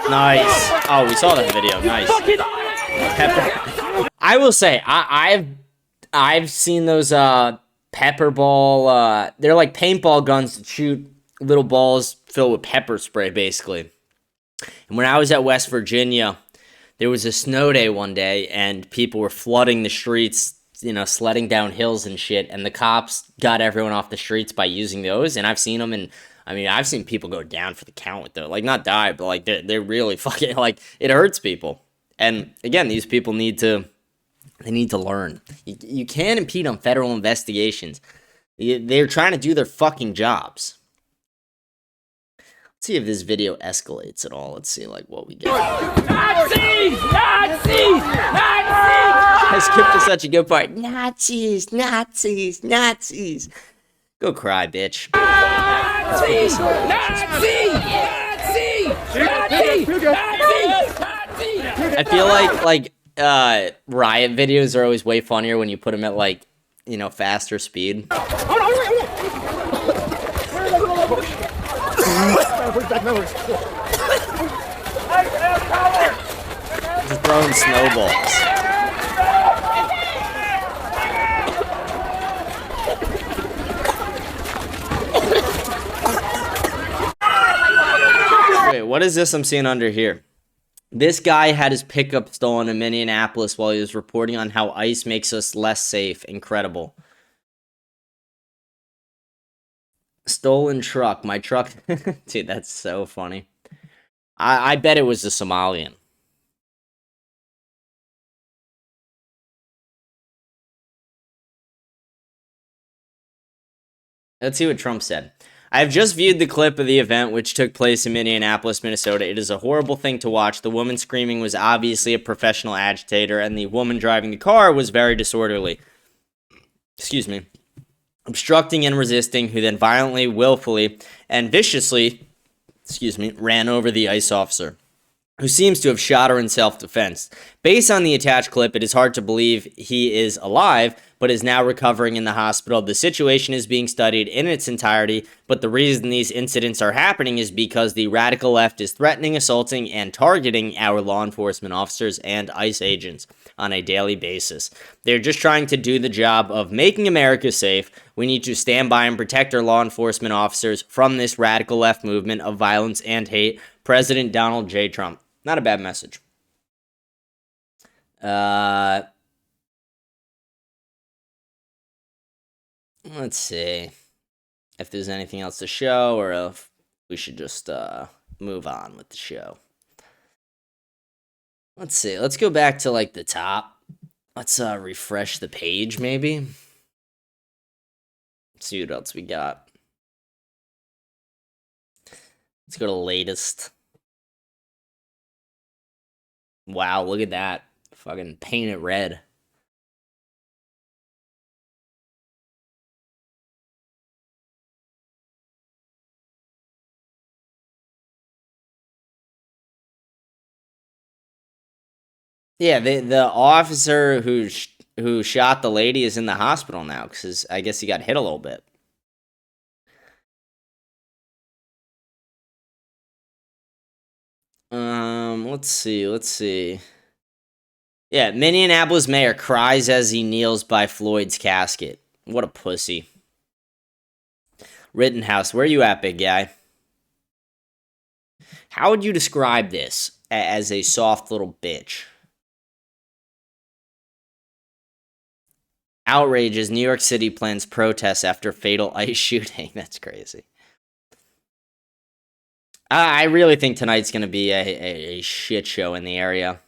Nice. Oh, we saw that video. Nice. Pepper. I will say, I've seen those pepper ball. They're like paintball guns that shoot little balls filled with pepper spray, basically. And when I was at West Virginia, there was a snow day one day, and people were flooding the streets, you know, sledding down hills and shit, and the cops got everyone off the streets by using those, and I've seen them, and, I mean, I've seen people go down for the count with those, like, not die, but, like, they're really fucking, like, it hurts people. And, again, these people need to learn. You can't impede on federal investigations. They're trying to do their fucking jobs. Let's see if this video escalates at all. Let's see, like, what we get. Nazis! Nazis! Nazis! I skipped to such a good part. Nazis, Nazis, Nazis. Go cry, bitch. Nazis! Nazis! Nazis! Nazis! I feel like riot videos are always way funnier when you put them at, like, you know, faster speed. Just throwing snowballs. Wait, what is this I'm seeing under here? This guy had his pickup stolen in Minneapolis while he was reporting on how ICE makes us less safe. Incredible. Stolen truck. My truck. Dude, that's so funny. I bet it was a Somalian. Let's see what Trump said. I have just viewed the clip of the event which took place in Minneapolis, Minnesota. It is a horrible thing to watch. The woman screaming was obviously a professional agitator, and the woman driving the car was very disorderly. Excuse me. Obstructing and resisting, who then violently, willfully, and viciously, ran over the ICE officer, who seems to have shot her in self-defense. Based on the attached clip, it is hard to believe he is alive, but is now recovering in the hospital. The situation is being studied in its entirety, but the reason these incidents are happening is because the radical left is threatening, assaulting, and targeting our law enforcement officers and ICE agents on a daily basis. They're just trying to do the job of making America safe. We need to stand by and protect our law enforcement officers from this radical left movement of violence and hate. President Donald J. Trump. Not a bad message. Let's see if there's anything else to show, or if we should just move on with the show. Let's see. Let's go back to, like, the top. Let's refresh the page, maybe. Let's see what else we got. Let's go to latest. Wow, look at that. Fucking paint it red. Yeah, the officer who shot the lady is in the hospital now because I guess he got hit a little bit. Let's see. Yeah, Minneapolis mayor cries as he kneels by Floyd's casket. What a pussy. Rittenhouse, where you at, big guy? How would you describe this as a soft little bitch? Outrages. New York City plans protests after fatal ICE shooting. That's crazy. I really think tonight's going to be a shit show in the area.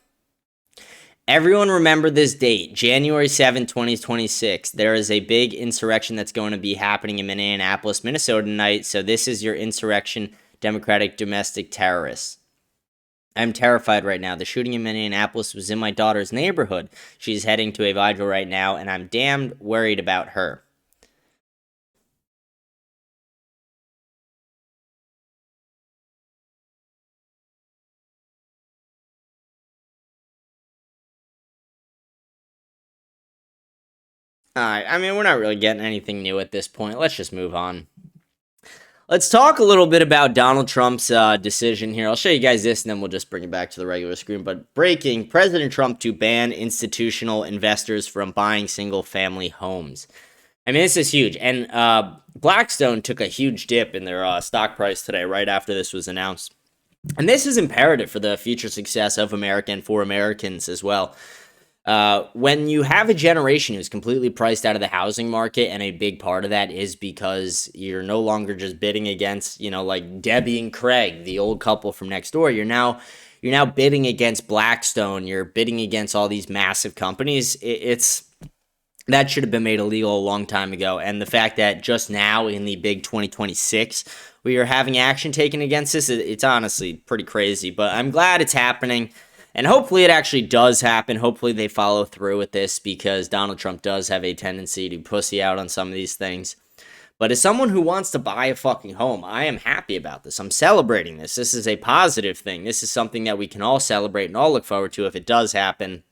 Everyone remember this date, January 7, 2026. There is a big insurrection that's going to be happening in Minneapolis, Minnesota tonight. So this is your insurrection, Democratic domestic terrorists. I'm terrified right now. The shooting in Minneapolis was in my daughter's neighborhood. She's heading to a vigil right now, and I'm damned worried about her. Alright, I mean, we're not really getting anything new at this point. Let's just move on. Let's talk a little bit about Donald Trump's decision here. I'll show you guys this, and then we'll just bring it back to the regular screen. But breaking, President Trump to ban institutional investors from buying single-family homes. I mean, this is huge. And Blackstone took a huge dip in their stock price today, right after this was announced. And this is imperative for the future success of America and for Americans as well. When you have a generation who's completely priced out of the housing market, and a big part of that is because you're no longer just bidding against, like Debbie and Craig, the old couple from next door. You're now bidding against Blackstone. You're bidding against all these massive companies. That should have been made illegal a long time ago. And the fact that just now in the big 2026, we are having action taken against this, it's honestly pretty crazy. But I'm glad it's happening. And hopefully it actually does happen. Hopefully they follow through with this, because Donald Trump does have a tendency to pussy out on some of these things. But as someone who wants to buy a fucking home, I am happy about this. I'm celebrating this. This is a positive thing. This is something that we can all celebrate and all look forward to if it does happen.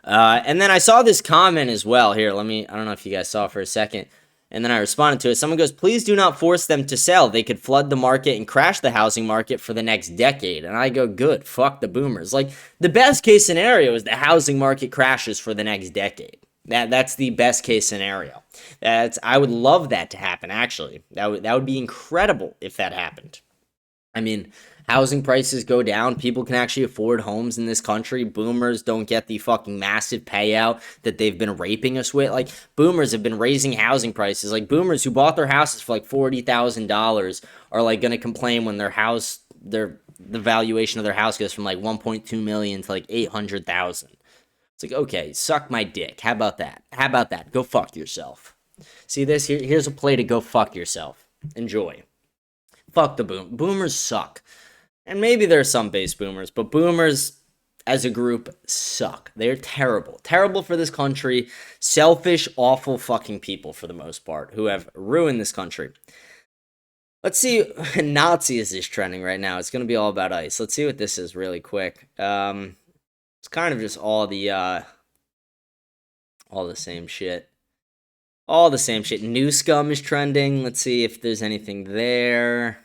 And then I saw this comment as well. Here, I don't know if you guys saw it for a second. And then I responded to it. Someone goes, please do not force them to sell. They could flood the market and crash the housing market for the next decade. And I go, good, fuck the boomers. Like, the best case scenario is the housing market crashes for the next decade. That's the best case scenario. I would love that to happen, actually. That would be incredible if that happened. I mean, housing prices go down. People can actually afford homes in this country. Boomers don't get the fucking massive payout that they've been raping us with. Like, boomers have been raising housing prices. Like, boomers who bought their houses for like $40,000 are like going to complain when the valuation of their house goes from like 1.2 million to like 800,000. It's like, okay, suck my dick. How about that? Go fuck yourself. See this? Here's a play to go fuck yourself. Enjoy. Fuck the boomers suck. And maybe there are some base boomers, but boomers as a group suck. They're terrible. Terrible for this country. Selfish, awful fucking people for the most part who have ruined this country. Let's see. Nazis is trending right now. It's going to be all about ICE. Let's see what this is really quick. It's kind of just all the same shit. All the same shit. New Scum is trending. Let's see if there's anything there.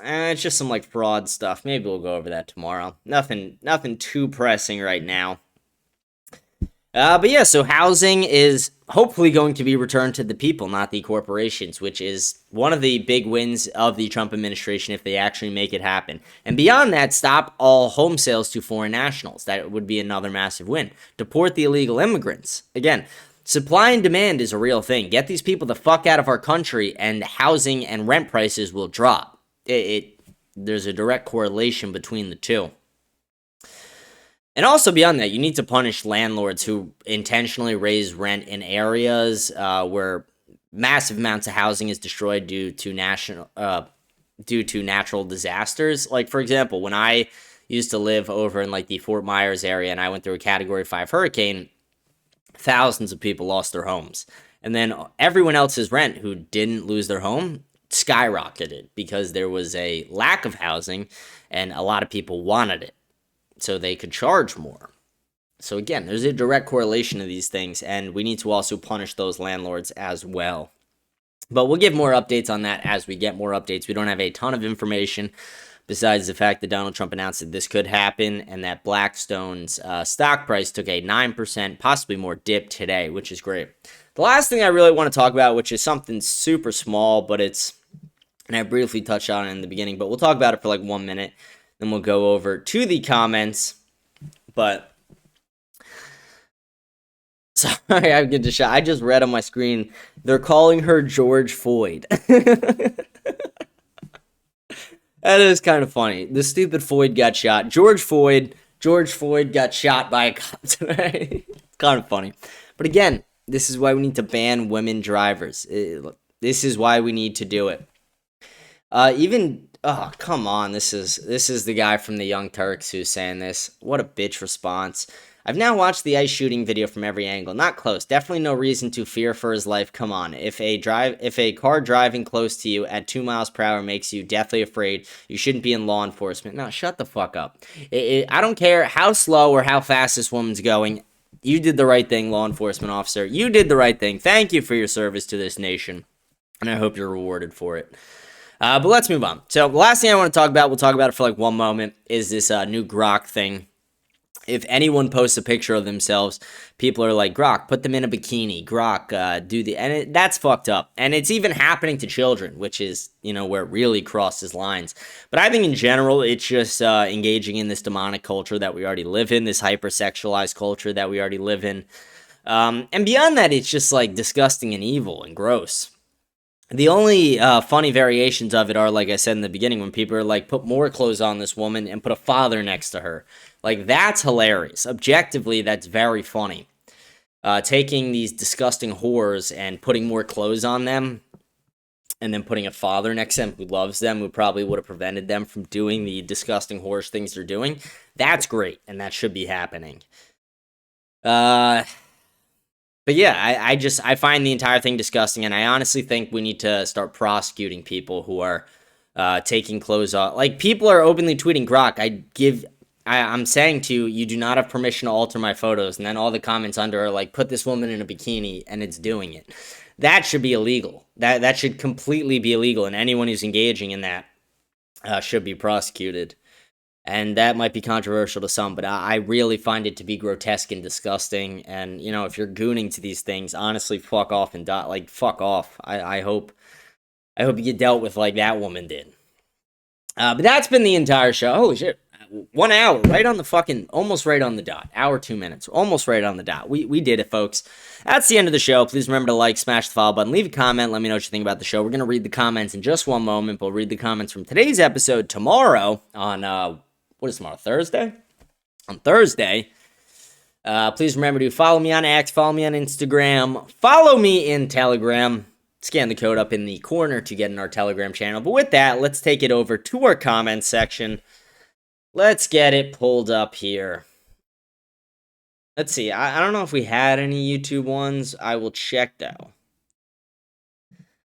It's just some like fraud stuff. Maybe we'll go over that tomorrow. Nothing too pressing right now. But yeah, so housing is hopefully going to be returned to the people, not the corporations, which is one of the big wins of the Trump administration if they actually make it happen. And beyond that, stop all home sales to foreign nationals. That would be another massive win. Deport the illegal immigrants. Again, supply and demand is a real thing. Get these people the fuck out of our country, and housing and rent prices will drop. There's a direct correlation between the two. And also beyond that, you need to punish landlords who intentionally raise rent in areas where massive amounts of housing is destroyed due to natural disasters. Like, for example, when I used to live over in like the Fort Myers area and I went through a Category 5 hurricane, thousands of people lost their homes. And then everyone else's rent who didn't lose their home skyrocketed because there was a lack of housing and a lot of people wanted it, so they could charge more. So again, there's a direct correlation to these things, and we need to also punish those landlords as well. But we'll give more updates on that as we get more updates. We don't have a ton of information besides the fact that Donald Trump announced that this could happen and that Blackstone's stock price took a 9%, possibly more dip today, which is great. The last thing I really want to talk about, which is something super small, but and I briefly touched on it in the beginning, but we'll talk about it for like 1 minute. Then we'll go over to the comments. But sorry, I get the shot. I just read on my screen they're calling her George Floyd. That is kind of funny. The stupid Floyd got shot. George Floyd got shot by a cop today. It's kind of funny. But again, this is why we need to ban women drivers. This is why we need to do it. Oh, come on. This is the guy from the Young Turks who's saying this. What a bitch response. I've now watched the ICE shooting video from every angle. Not close. Definitely no reason to fear for his life. Come on. If a car driving close to you at 2 miles per hour makes you deathly afraid, you shouldn't be in law enforcement. No, shut the fuck up. I don't care how slow or how fast this woman's going. You did the right thing, law enforcement officer. You did the right thing. Thank you for your service to this nation. And I hope you're rewarded for it. But let's move on. So the last thing I want to talk about, we'll talk about it for like 1 moment, is this new Grok thing. If anyone posts a picture of themselves, people are like, Grok, put them in a bikini. Grok, that's fucked up. And it's even happening to children, which is, where it really crosses lines. But I think in general, it's just engaging in this demonic culture that we already live in, this hypersexualized culture that we already live in. And beyond that, it's just like disgusting and evil and gross. The only funny variations of it are, like I said in the beginning, when people are like, put more clothes on this woman and put a father next to her. Like, that's hilarious. Objectively, that's very funny. Taking these disgusting whores and putting more clothes on them and then putting a father next to them who loves them, who probably would have prevented them from doing the disgusting whorish things they're doing, that's great, and that should be happening. But yeah, I find the entire thing disgusting, and I honestly think we need to start prosecuting people who are taking clothes off. Like, people are openly tweeting, Grok, I'm saying to you, you do not have permission to alter my photos, and then all the comments under are like, put this woman in a bikini, and it's doing it. That should be illegal. That should completely be illegal, and anyone who's engaging in that should be prosecuted. And that might be controversial to some, but I really find it to be grotesque and disgusting. And, if you're gooning to these things, honestly, fuck off and die. Like, fuck off. I hope you get dealt with like that woman did. But that's been the entire show. Holy shit. 1 hour, right on the fucking, almost right on the dot. Hour, 2 minutes, almost right on the dot. We did it, folks. That's the end of the show. Please remember to like, smash the follow button, leave a comment, let me know what you think about the show. We're going to read the comments in just 1 moment. We'll read the comments from today's episode tomorrow on, what is tomorrow, Thursday? On Thursday. Please remember to follow me on X, follow me on Instagram, follow me in Telegram. Scan the code up in the corner to get in our Telegram channel. But with that, let's take it over to our comments section. Let's get it pulled up here. Let's see. I don't know if we had any YouTube ones. I will check, though.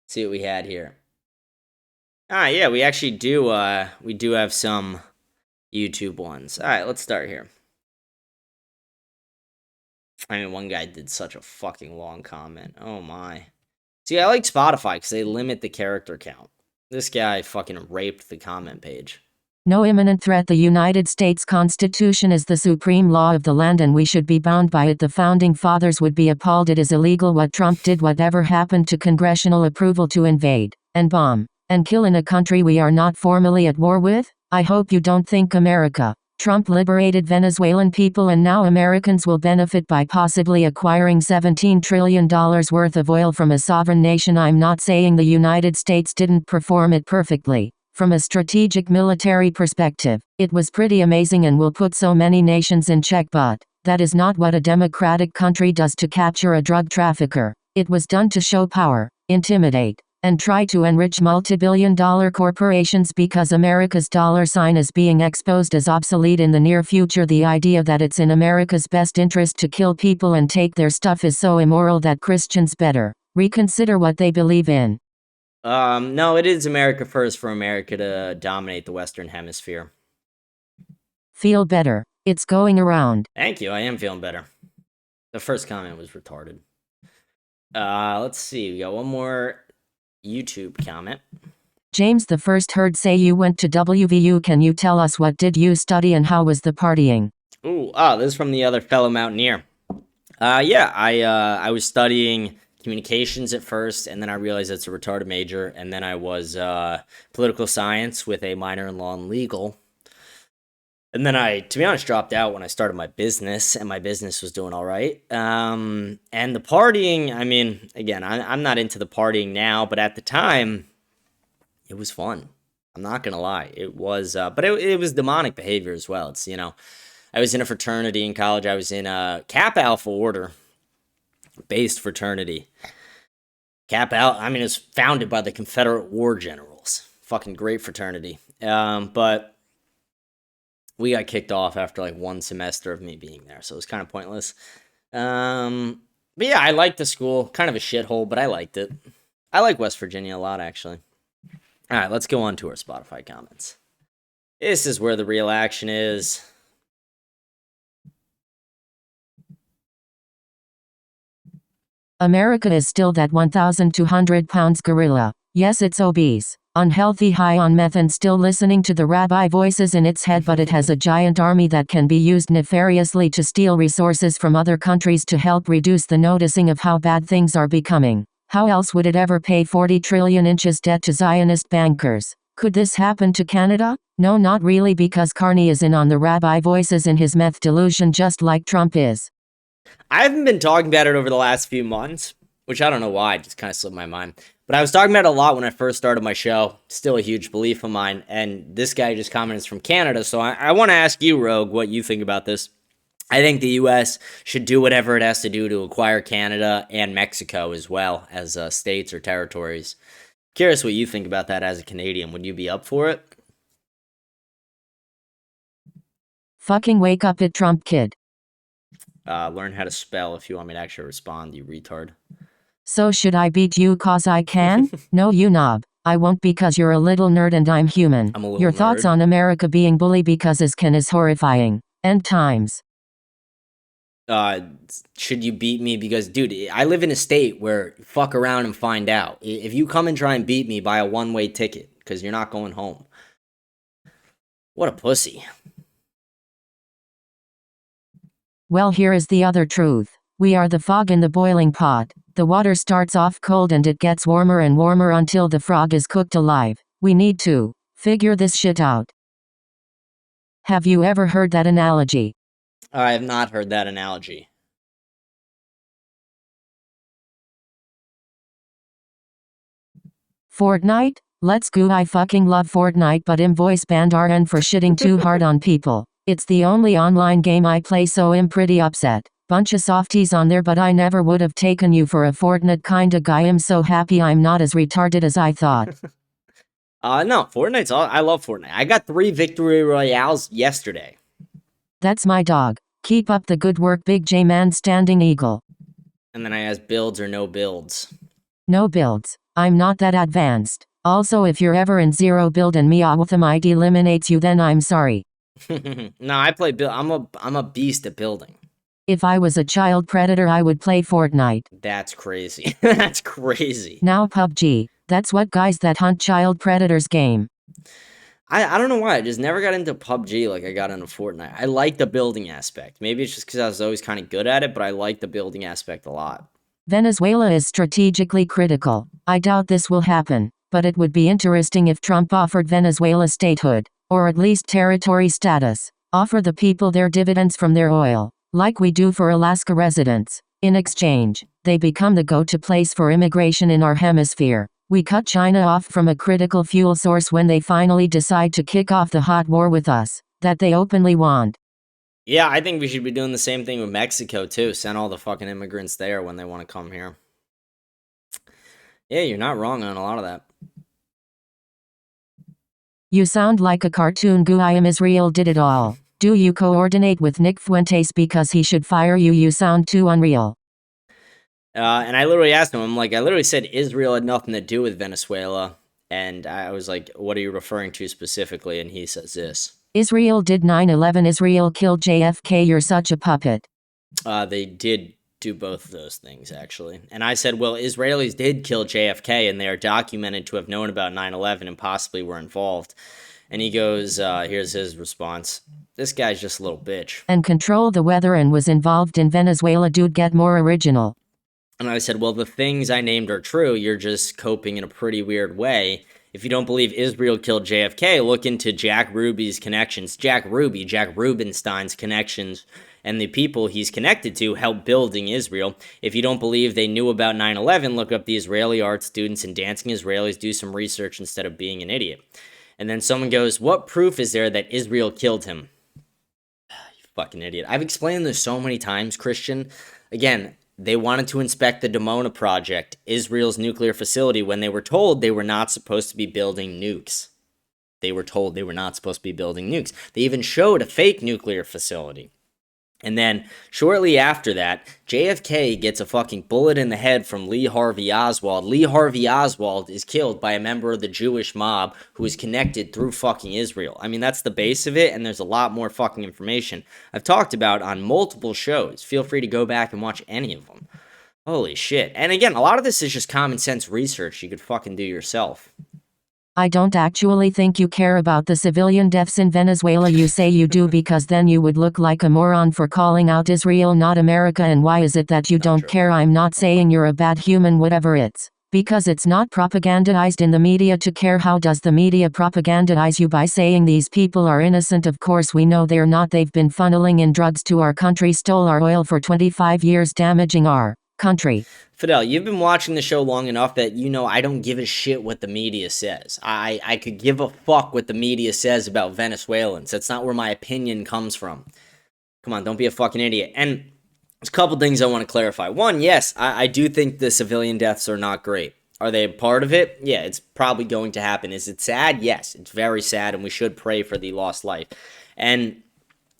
See what we had here. Yeah, we actually do. We do have some YouTube ones. All right, let's start here. I mean, one guy did such a fucking long comment. Oh, my. See, I like Spotify because they limit the character count. This guy fucking raped the comment page. No imminent threat. The United States Constitution is the supreme law of the land and we should be bound by it. The Founding Fathers would be appalled. It is illegal what Trump did. Whatever happened to congressional approval to invade, and bomb, and kill in a country we are not formally at war with? I hope you don't think America. Trump liberated Venezuelan people and now Americans will benefit by possibly acquiring $17 trillion worth of oil from a sovereign nation. I'm not saying the United States didn't perform it perfectly. From a strategic military perspective, it was pretty amazing and will put so many nations in check, but that is not what a democratic country does to capture a drug trafficker. It was done to show power, intimidate, and try to enrich multi-billion-dollar corporations because America's dollar sign is being exposed as obsolete in the near future. The idea that it's in America's best interest to kill people and take their stuff is so immoral that Christians better reconsider what they believe in. No, it is America first for America to dominate the Western Hemisphere. Feel better. It's going around. Thank you. I am feeling better. The first comment was retarded. Let's see. We got one more. YouTube comment. James the First heard say you went to WVU. Can you tell us what did you study and how was the partying? This is from the other fellow mountaineer. I was studying communications at first, and then I realized it's a retarded major, and then I was political science with a minor in law and legal. And then I, to be honest, dropped out when I started my business, and my business was doing all right. And the partying, I mean, again, I'm not into the partying now, but at the time, it was fun. I'm not gonna lie, it was, but it was demonic behavior as well. It's, I was in a fraternity in college. I was in a Kappa Alpha Order based fraternity. Kappa Alpha, I mean, it was founded by the Confederate War Generals. Fucking great fraternity. But we got kicked off after like one semester of me being there, so it was kind of pointless. But yeah, I liked the school. Kind of a shithole, but I liked it. I like West Virginia a lot, actually. All right, let's go on to our Spotify comments. This is where the real action is. America is still that 1,200 pounds gorilla. Yes, it's obese, unhealthy, high on meth, and still listening to the rabbi voices in its head, but it has a giant army that can be used nefariously to steal resources from other countries to help reduce the noticing of how bad things are becoming. How else would it ever pay 40 trillion inches debt to Zionist bankers? Could this happen to Canada? No, not really, because Carney is in on the rabbi voices in his meth delusion just like Trump is. I haven't been talking about it over the last few months, which I don't know why, it just kind of slipped my mind. But I was talking about it a lot when I first started my show. Still a huge belief of mine. And this guy just commented from Canada. So I want to ask you, Rogue, what you think about this. I think the U.S. should do whatever it has to do to acquire Canada and Mexico as well as states or territories. Curious what you think about that as a Canadian. Would you be up for it? Fucking wake up it, Trump kid. Learn how to spell if you want me to actually respond, you retard. So should I beat you cause I can? No, you knob. I won't, because you're a little nerd and I'm human. I'm a little Your nerd. thoughts on America being bullied because his kin is horrifying. End times. Should you beat me? Because, dude, I live in a state where fuck around and find out. If you come and try and beat me, buy a one-way ticket, because you're not going home. What a pussy. Well, here is the other truth. We are the fog in the boiling pot. The water starts off cold and it gets warmer and warmer until the frog is cooked alive. We need to figure this shit out. Have you ever heard that analogy? I have not heard that analogy. Fortnite? Let's go. I fucking love Fortnite, but I'm voice banned RN for shitting too hard on people. It's the only online game I play, so I'm pretty upset. Bunch of softies on there, but I never would have taken you for a Fortnite kinda guy. I'm so happy I'm not as retarded as I thought. No, Fortnite's all. I love Fortnite. I got 3 victory royales yesterday. That's my dog. Keep up the good work, Big J Man Standing Eagle. And then I asked builds or no builds. No builds. I'm not that advanced. Also, if you're ever in zero build and Meowtham eliminates you, then I'm sorry. No, I play build. I'm a beast at building. If I was a child predator, I would play Fortnite. That's crazy. That's crazy. Now PUBG. That's what guys that hunt child predators game. I don't know why. I just never got into PUBG like I got into Fortnite. I like the building aspect. Maybe it's just because I was always kind of good at it, but I like the building aspect a lot. Venezuela is strategically critical. I doubt this will happen, but it would be interesting if Trump offered Venezuela statehood, or at least territory status. Offer the people their dividends from their oil, like we do for Alaska residents. In exchange, they become the go-to place for immigration in our hemisphere. We cut China off from a critical fuel source when they finally decide to kick off the hot war with us, that they openly want. Yeah, I think we should be doing the same thing with Mexico, too. Send all the fucking immigrants there when they want to come here. Yeah, you're not wrong on a lot of that. You sound like a cartoon. I am Israel did it all. Do you coordinate with Nick Fuentes because he should fire you? You sound too unreal. And I literally asked him, I literally said Israel had nothing to do with Venezuela. And I was like, what are you referring to specifically? And he says this. Israel did 9/11. Israel killed JFK. You're such a puppet. They did do both of those things, actually. And I said, well, Israelis did kill JFK, and they are documented to have known about 9/11 and possibly were involved. And he goes, here's his response. This guy's just a little bitch. And control the weather and was involved in Venezuela. Dude, get more original. And I said, well, the things I named are true. You're just coping in a pretty weird way. If you don't believe Israel killed JFK, look into Jack Ruby's connections. Jack Rubenstein's connections, and the people he's connected to helped building Israel. If you don't believe they knew about 9/11, look up the Israeli art students and dancing Israelis. Do some research instead of being an idiot. And then someone goes, what proof is there that Israel killed him? You fucking idiot. I've explained this so many times, Christian. Again, they wanted to inspect the Dimona project, Israel's nuclear facility, when they were told they were not supposed to be building nukes. They were told they were not supposed to be building nukes. They even showed a fake nuclear facility. And then, shortly after that, JFK gets a fucking bullet in the head from Lee Harvey Oswald. Lee Harvey Oswald is killed by a member of the Jewish mob who is connected through fucking Israel. I mean, that's the base of it, and there's a lot more fucking information I've talked about on multiple shows. Feel free to go back and watch any of them. Holy shit. And again, a lot of this is just common sense research you could fucking do yourself. I don't actually think you care about the civilian deaths in Venezuela. You say you do because then you would look like a moron for calling out Israel, not America. And why is it that you don't care? I'm not saying you're a bad human, whatever it's. Because it's not propagandized in the media to care. How does the media propagandize you? By saying these people are innocent. Of course we know they're not. They've been funneling in drugs to our country, stole our oil for 25 years, damaging our country. Fidel, you've been watching the show long enough that you know I don't give a shit what the media says. I could give a fuck what the media says about Venezuelans. That's not where my opinion comes from. Come on, don't be a fucking idiot. And there's a couple things I want to clarify. One, yes, I do think the civilian deaths are not great. Are they a part of it? Yeah, it's probably going to happen. Is it sad? Yes, it's very sad, and we should pray for the lost life. And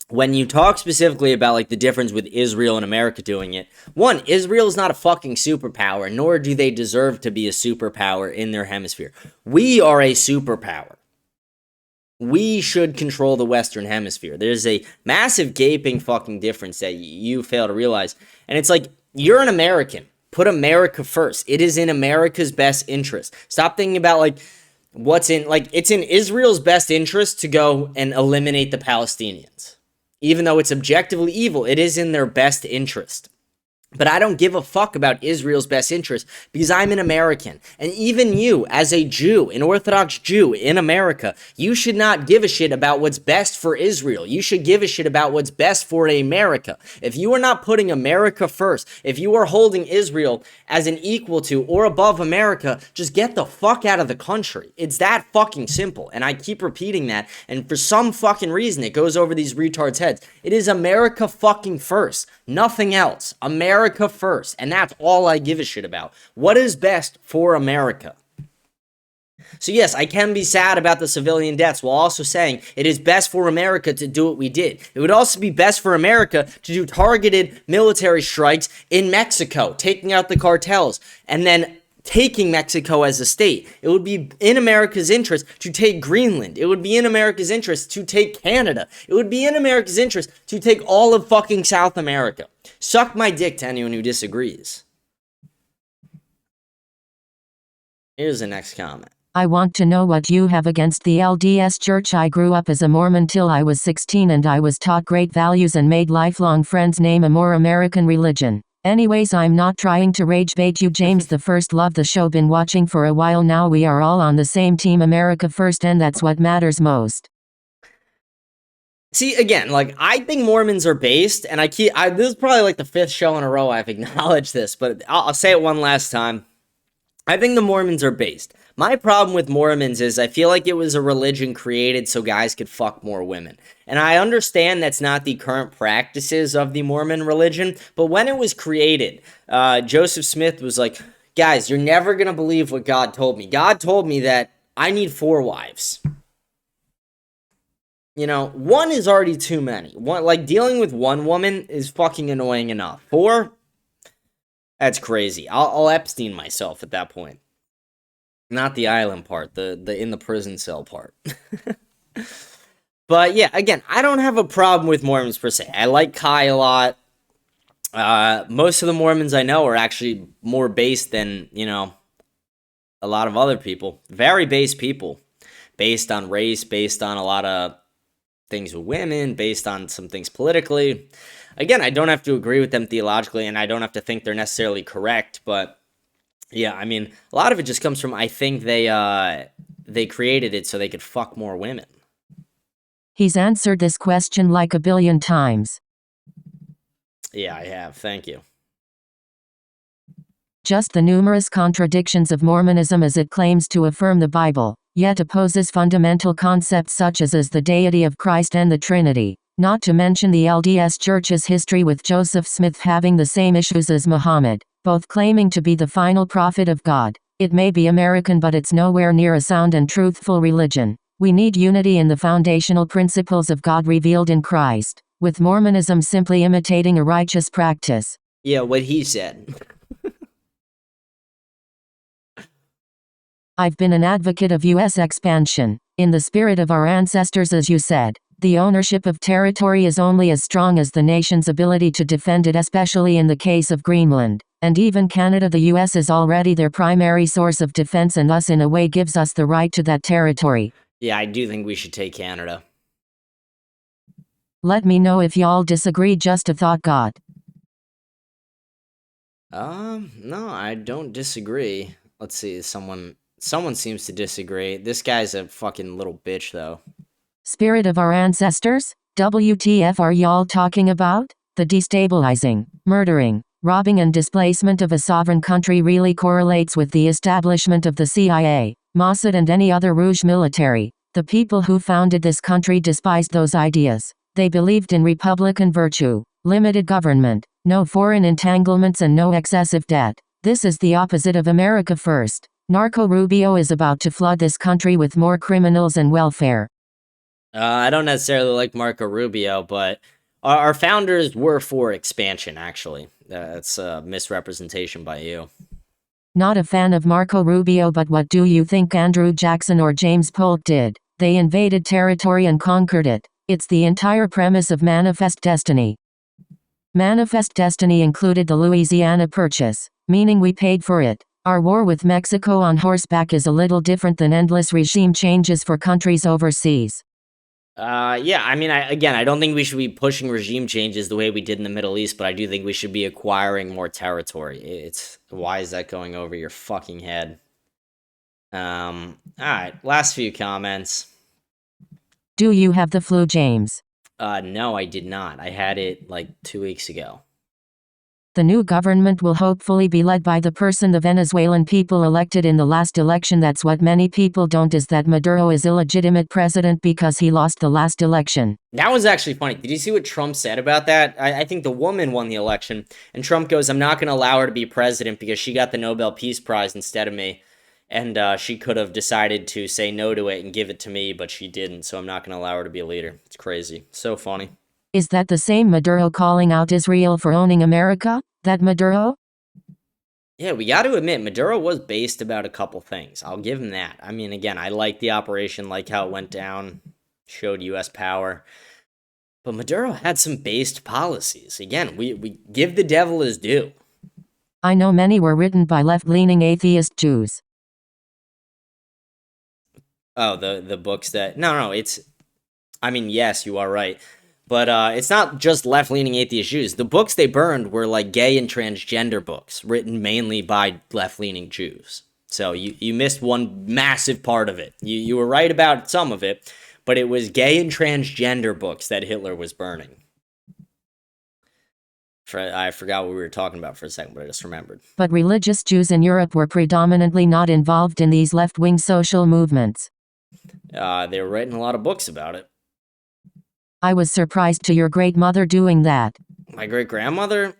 when you talk specifically about like the difference with Israel and America doing it, one, Israel is not a fucking superpower, nor do they deserve to be a superpower in their hemisphere. We are a superpower. We should control the Western Hemisphere. There's a massive gaping fucking difference that you fail to realize. And it's like, you're an American. Put America first. It is in America's best interest. Stop thinking about like what's in, like, it's in Israel's best interest to go and eliminate the Palestinians. Even though it's objectively evil, it is in their best interest. But I don't give a fuck about Israel's best interest because I'm an American. And even you, as a Jew, an Orthodox Jew in America, you should not give a shit about what's best for Israel. You should give a shit about what's best for America. If you are not putting America first, if you are holding Israel as an equal to or above America, just get the fuck out of the country. It's that fucking simple. And I keep repeating that. And for some fucking reason, it goes over these retards' heads. It is America fucking first. Nothing else. America first. And that's all I give a shit about. What is best for America? So yes, I can be sad about the civilian deaths while also saying it is best for America to do what we did. It would also be best for America to do targeted military strikes in Mexico, taking out the cartels, and then taking Mexico as a state. It would be in America's interest to take Greenland. It would be in America's interest to take Canada. It would be in America's interest to take all of fucking South America. Suck my dick to anyone who disagrees. Here's the next comment. I want to know what you have against the LDS Church. I grew up as a Mormon till I was 16 and I was taught great values and made lifelong friends. Name a more American religion. Anyways, I'm not trying to rage bait you. James the First, love the show, been watching for a while now. We are all on the same team, America first, and that's what matters most. See, again, like, I think Mormons are based, and this is probably like the 5th show in a row I've acknowledged this, but I'll say it one last time. I think the Mormons are based. My problem with Mormons is I feel like it was a religion created so guys could fuck more women. And I understand that's not the current practices of the Mormon religion, but when it was created, Joseph Smith was like, guys, you're never going to believe what God told me. God told me that I need 4 wives. You know, 1 is already too many. One, like, dealing with 1 woman is fucking annoying enough. 4? That's crazy. I'll Epstein myself at that point. Not the island part, the in the prison cell part. But yeah, again, I don't have a problem with Mormons per se. I like Kai a lot. Most of the Mormons I know are actually more based than, a lot of other people. Very based people. Based on race, based on a lot of things with women, based on some things politically. Again, I don't have to agree with them theologically, and I don't have to think they're necessarily correct, but yeah, I mean, a lot of it just comes from, I think they created it so they could fuck more women. He's answered this question like a billion times. Yeah, I have. Thank you. Just the numerous contradictions of Mormonism as it claims to affirm the Bible, yet opposes fundamental concepts such as the deity of Christ and the Trinity, not to mention the LDS Church's history with Joseph Smith having the same issues as Muhammad, both claiming to be the final prophet of God. It may be American, but it's nowhere near a sound and truthful religion. We need unity in the foundational principles of God revealed in Christ, with Mormonism simply imitating a righteous practice. Yeah, what he said. I've been an advocate of U.S. expansion, in the spirit of our ancestors, as you said. The ownership of territory is only as strong as the nation's ability to defend it, especially in the case of Greenland. And even Canada. The U.S. is already their primary source of defense and thus in a way gives us the right to that territory. Yeah, I do think we should take Canada. Let me know if y'all disagree. Just a thought, God. No, I don't disagree. Let's see, someone seems to disagree. This guy's a fucking little bitch, though. Spirit of our ancestors? WTF are y'all talking about? The destabilizing, murdering, robbing and displacement of a sovereign country really correlates with the establishment of the CIA, Mossad and any other Rouge military. The people who founded this country despised those ideas. They believed in republican virtue, limited government, no foreign entanglements and no excessive debt. This is the opposite of America First. Narco Rubio is about to flood this country with more criminals and welfare. I don't necessarily like Marco Rubio, but our founders were for expansion, actually. That's a misrepresentation by you. Not a fan of Marco Rubio, but what do you think Andrew Jackson or James Polk did? They invaded territory and conquered it. It's the entire premise of Manifest Destiny. Manifest Destiny included the Louisiana Purchase, meaning we paid for it. Our war with Mexico on horseback is a little different than endless regime changes for countries overseas. Yeah, I mean, I don't think we should be pushing regime changes the way we did in the Middle East, but I do think we should be acquiring more territory. Why is that going over your fucking head? Alright, last few comments. Do you have the flu, James? No, I did not. I had it like 2 weeks ago. The new government will hopefully be led by the person the Venezuelan people elected in the last election. That's what many people don't, is that Maduro is illegitimate president because he lost the last election. That was actually funny. Did you see what Trump said about that? I think the woman won the election, and Trump goes, I'm not going to allow her to be president because she got the Nobel Peace Prize instead of me, and she could have decided to say no to it and give it to me, but she didn't, so I'm not going to allow her to be a leader. It's crazy. So funny. Is that the same Maduro calling out Israel for owning America? That Maduro? Yeah, we got to admit, Maduro was based about a couple things. I'll give him that. I mean, again, I like the operation, like how it went down, showed U.S. power. But Maduro had some based policies. Again, we give the devil his due. I know many were written by left-leaning atheist Jews. Oh, the books that... No, it's... I mean, yes, you are right. But it's not just left-leaning atheist Jews. The books they burned were like gay and transgender books, written mainly by left-leaning Jews. So you missed one massive part of it. You were right about some of it, but it was gay and transgender books that Hitler was burning. I forgot what we were talking about for a second, but I just remembered. But religious Jews in Europe were predominantly not involved in these left-wing social movements. They were writing a lot of books about it. I was surprised to your great-mother doing that. My great-grandmother?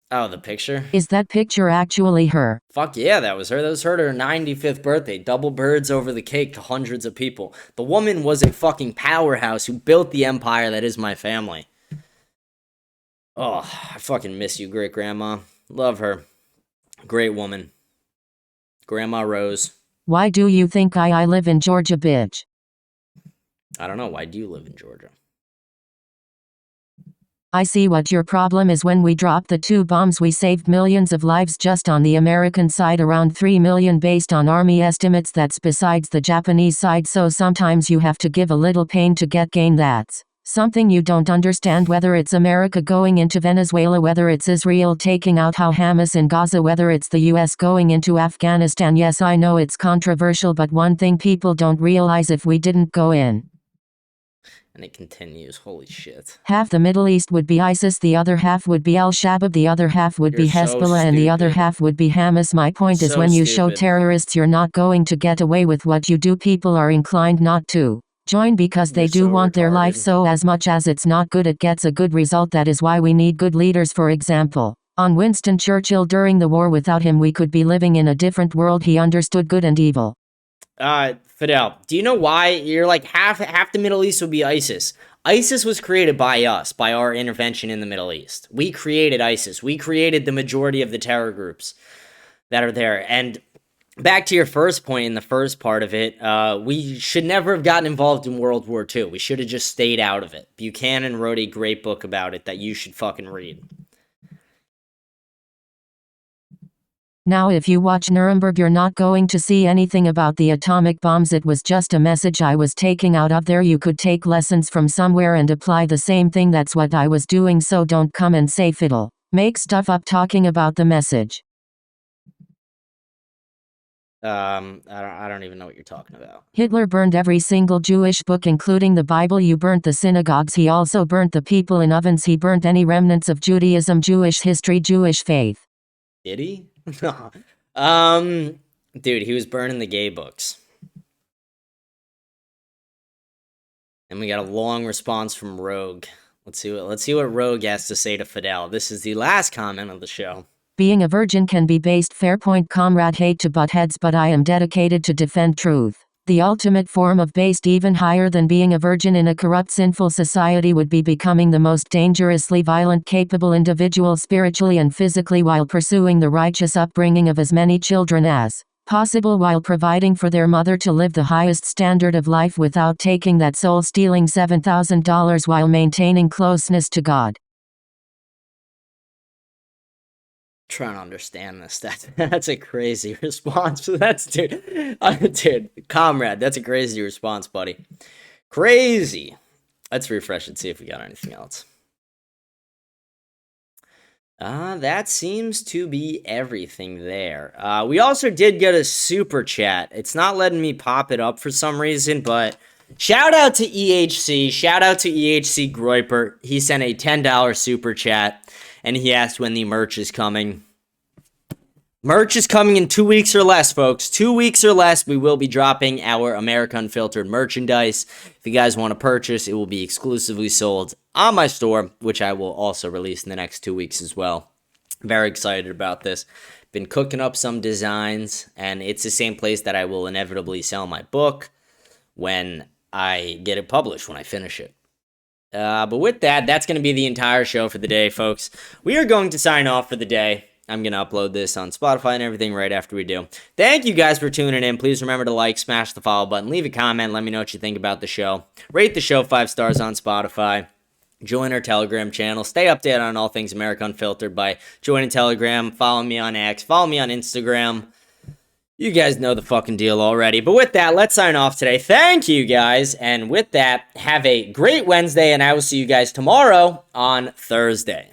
Oh, the picture? Is that picture actually her? Fuck yeah, that was her. That was her to her 95th birthday. Double birds over the cake to hundreds of people. The woman was a fucking powerhouse who built the empire that is my family. Oh, I fucking miss you, great-grandma. Love her. Great woman. Grandma Rose. Why do you think I live in Georgia, bitch? I don't know. Why do you live in Georgia? I see what your problem is. When we dropped the 2 bombs, we saved millions of lives just on the American side, around 3 million based on Army estimates. That's besides the Japanese side, so sometimes you have to give a little pain to get gain. That's something you don't understand, whether it's America going into Venezuela, whether it's Israel taking out Hamas in Gaza, whether it's the US going into Afghanistan. Yes, I know it's controversial, but one thing people don't realize: if we didn't go in, and it continues, holy shit, half the Middle East would be ISIS, the other half would be Al-Shabaab, the other half would be Hezbollah, and the other half would be Hamas. My point is, when you show terrorists you're not going to get away with what you do, people are inclined not to join because they do want their life. So as much as it's not good, it gets a good result. That is why we need good leaders. For example, on Winston Churchill during the war. Without him, we could be living in a different world. He understood good and evil. Fidel, do you know why you're like half the Middle East would be ISIS? ISIS was created by us, by our intervention in the Middle East. We created ISIS. We created the majority of the terror groups that are there. And back to your first point in the first part of it, we should never have gotten involved in World War II. We should have just stayed out of it. Buchanan wrote a great book about it that you should fucking read. Now, if you watch Nuremberg, you're not going to see anything about the atomic bombs. It was just a message I was taking out of there. You could take lessons from somewhere and apply the same thing. That's what I was doing. So don't come and say fiddle. Make stuff up talking about the message. I don't even know what you're talking about. Hitler burned every single Jewish book, including the Bible. You burnt the synagogues. He also burnt the people in ovens. He burnt any remnants of Judaism, Jewish history, Jewish faith. Did he? Dude, he was burning the gay books. And we got a long response from Rogue. Let's see what Rogue has to say to Fidel. This is the last comment of the show. Being a virgin can be based. Fair point, comrade. Hate to butt heads, but I am dedicated to defend truth. The ultimate form of based, even higher than being a virgin in a corrupt, sinful society, would be becoming the most dangerously violent, capable individual spiritually and physically, while pursuing the righteous upbringing of as many children as possible, while providing for their mother to live the highest standard of life without taking that soul-stealing $7,000, while maintaining closeness to God. Trying to understand this. That's a crazy response. Dude, comrade, that's a crazy response, buddy. Crazy. Let's refresh and see if we got anything else. That seems to be everything there. We also did get a super chat. It's not letting me pop it up for some reason, but shout out to EHC. Shout out to EHC Groiper. He sent a $10 super chat. And he asked when the merch is coming. Merch is coming in 2 weeks or less, folks. 2 weeks or less, we will be dropping our America Unfiltered merchandise. If you guys want to purchase, it will be exclusively sold on my store, which I will also release in the next 2 weeks as well. Very excited about this. Been cooking up some designs, and it's the same place that I will inevitably sell my book when I get it published, when I finish it. But with that, that's going to be the entire show for the day, folks. We are going to sign off for the day. I'm going to upload this on Spotify and everything right after we do. Thank you guys for tuning in. Please remember to like, smash the follow button, leave a comment, let me know what you think about the show. Rate the show 5 stars on Spotify. Join our Telegram channel. Stay updated on all things America Unfiltered by joining Telegram. Follow me on X. Follow me on Instagram. You guys know the fucking deal already. But with that, let's sign off today. Thank you guys. And with that, have a great Wednesday, and I will see you guys tomorrow on Thursday.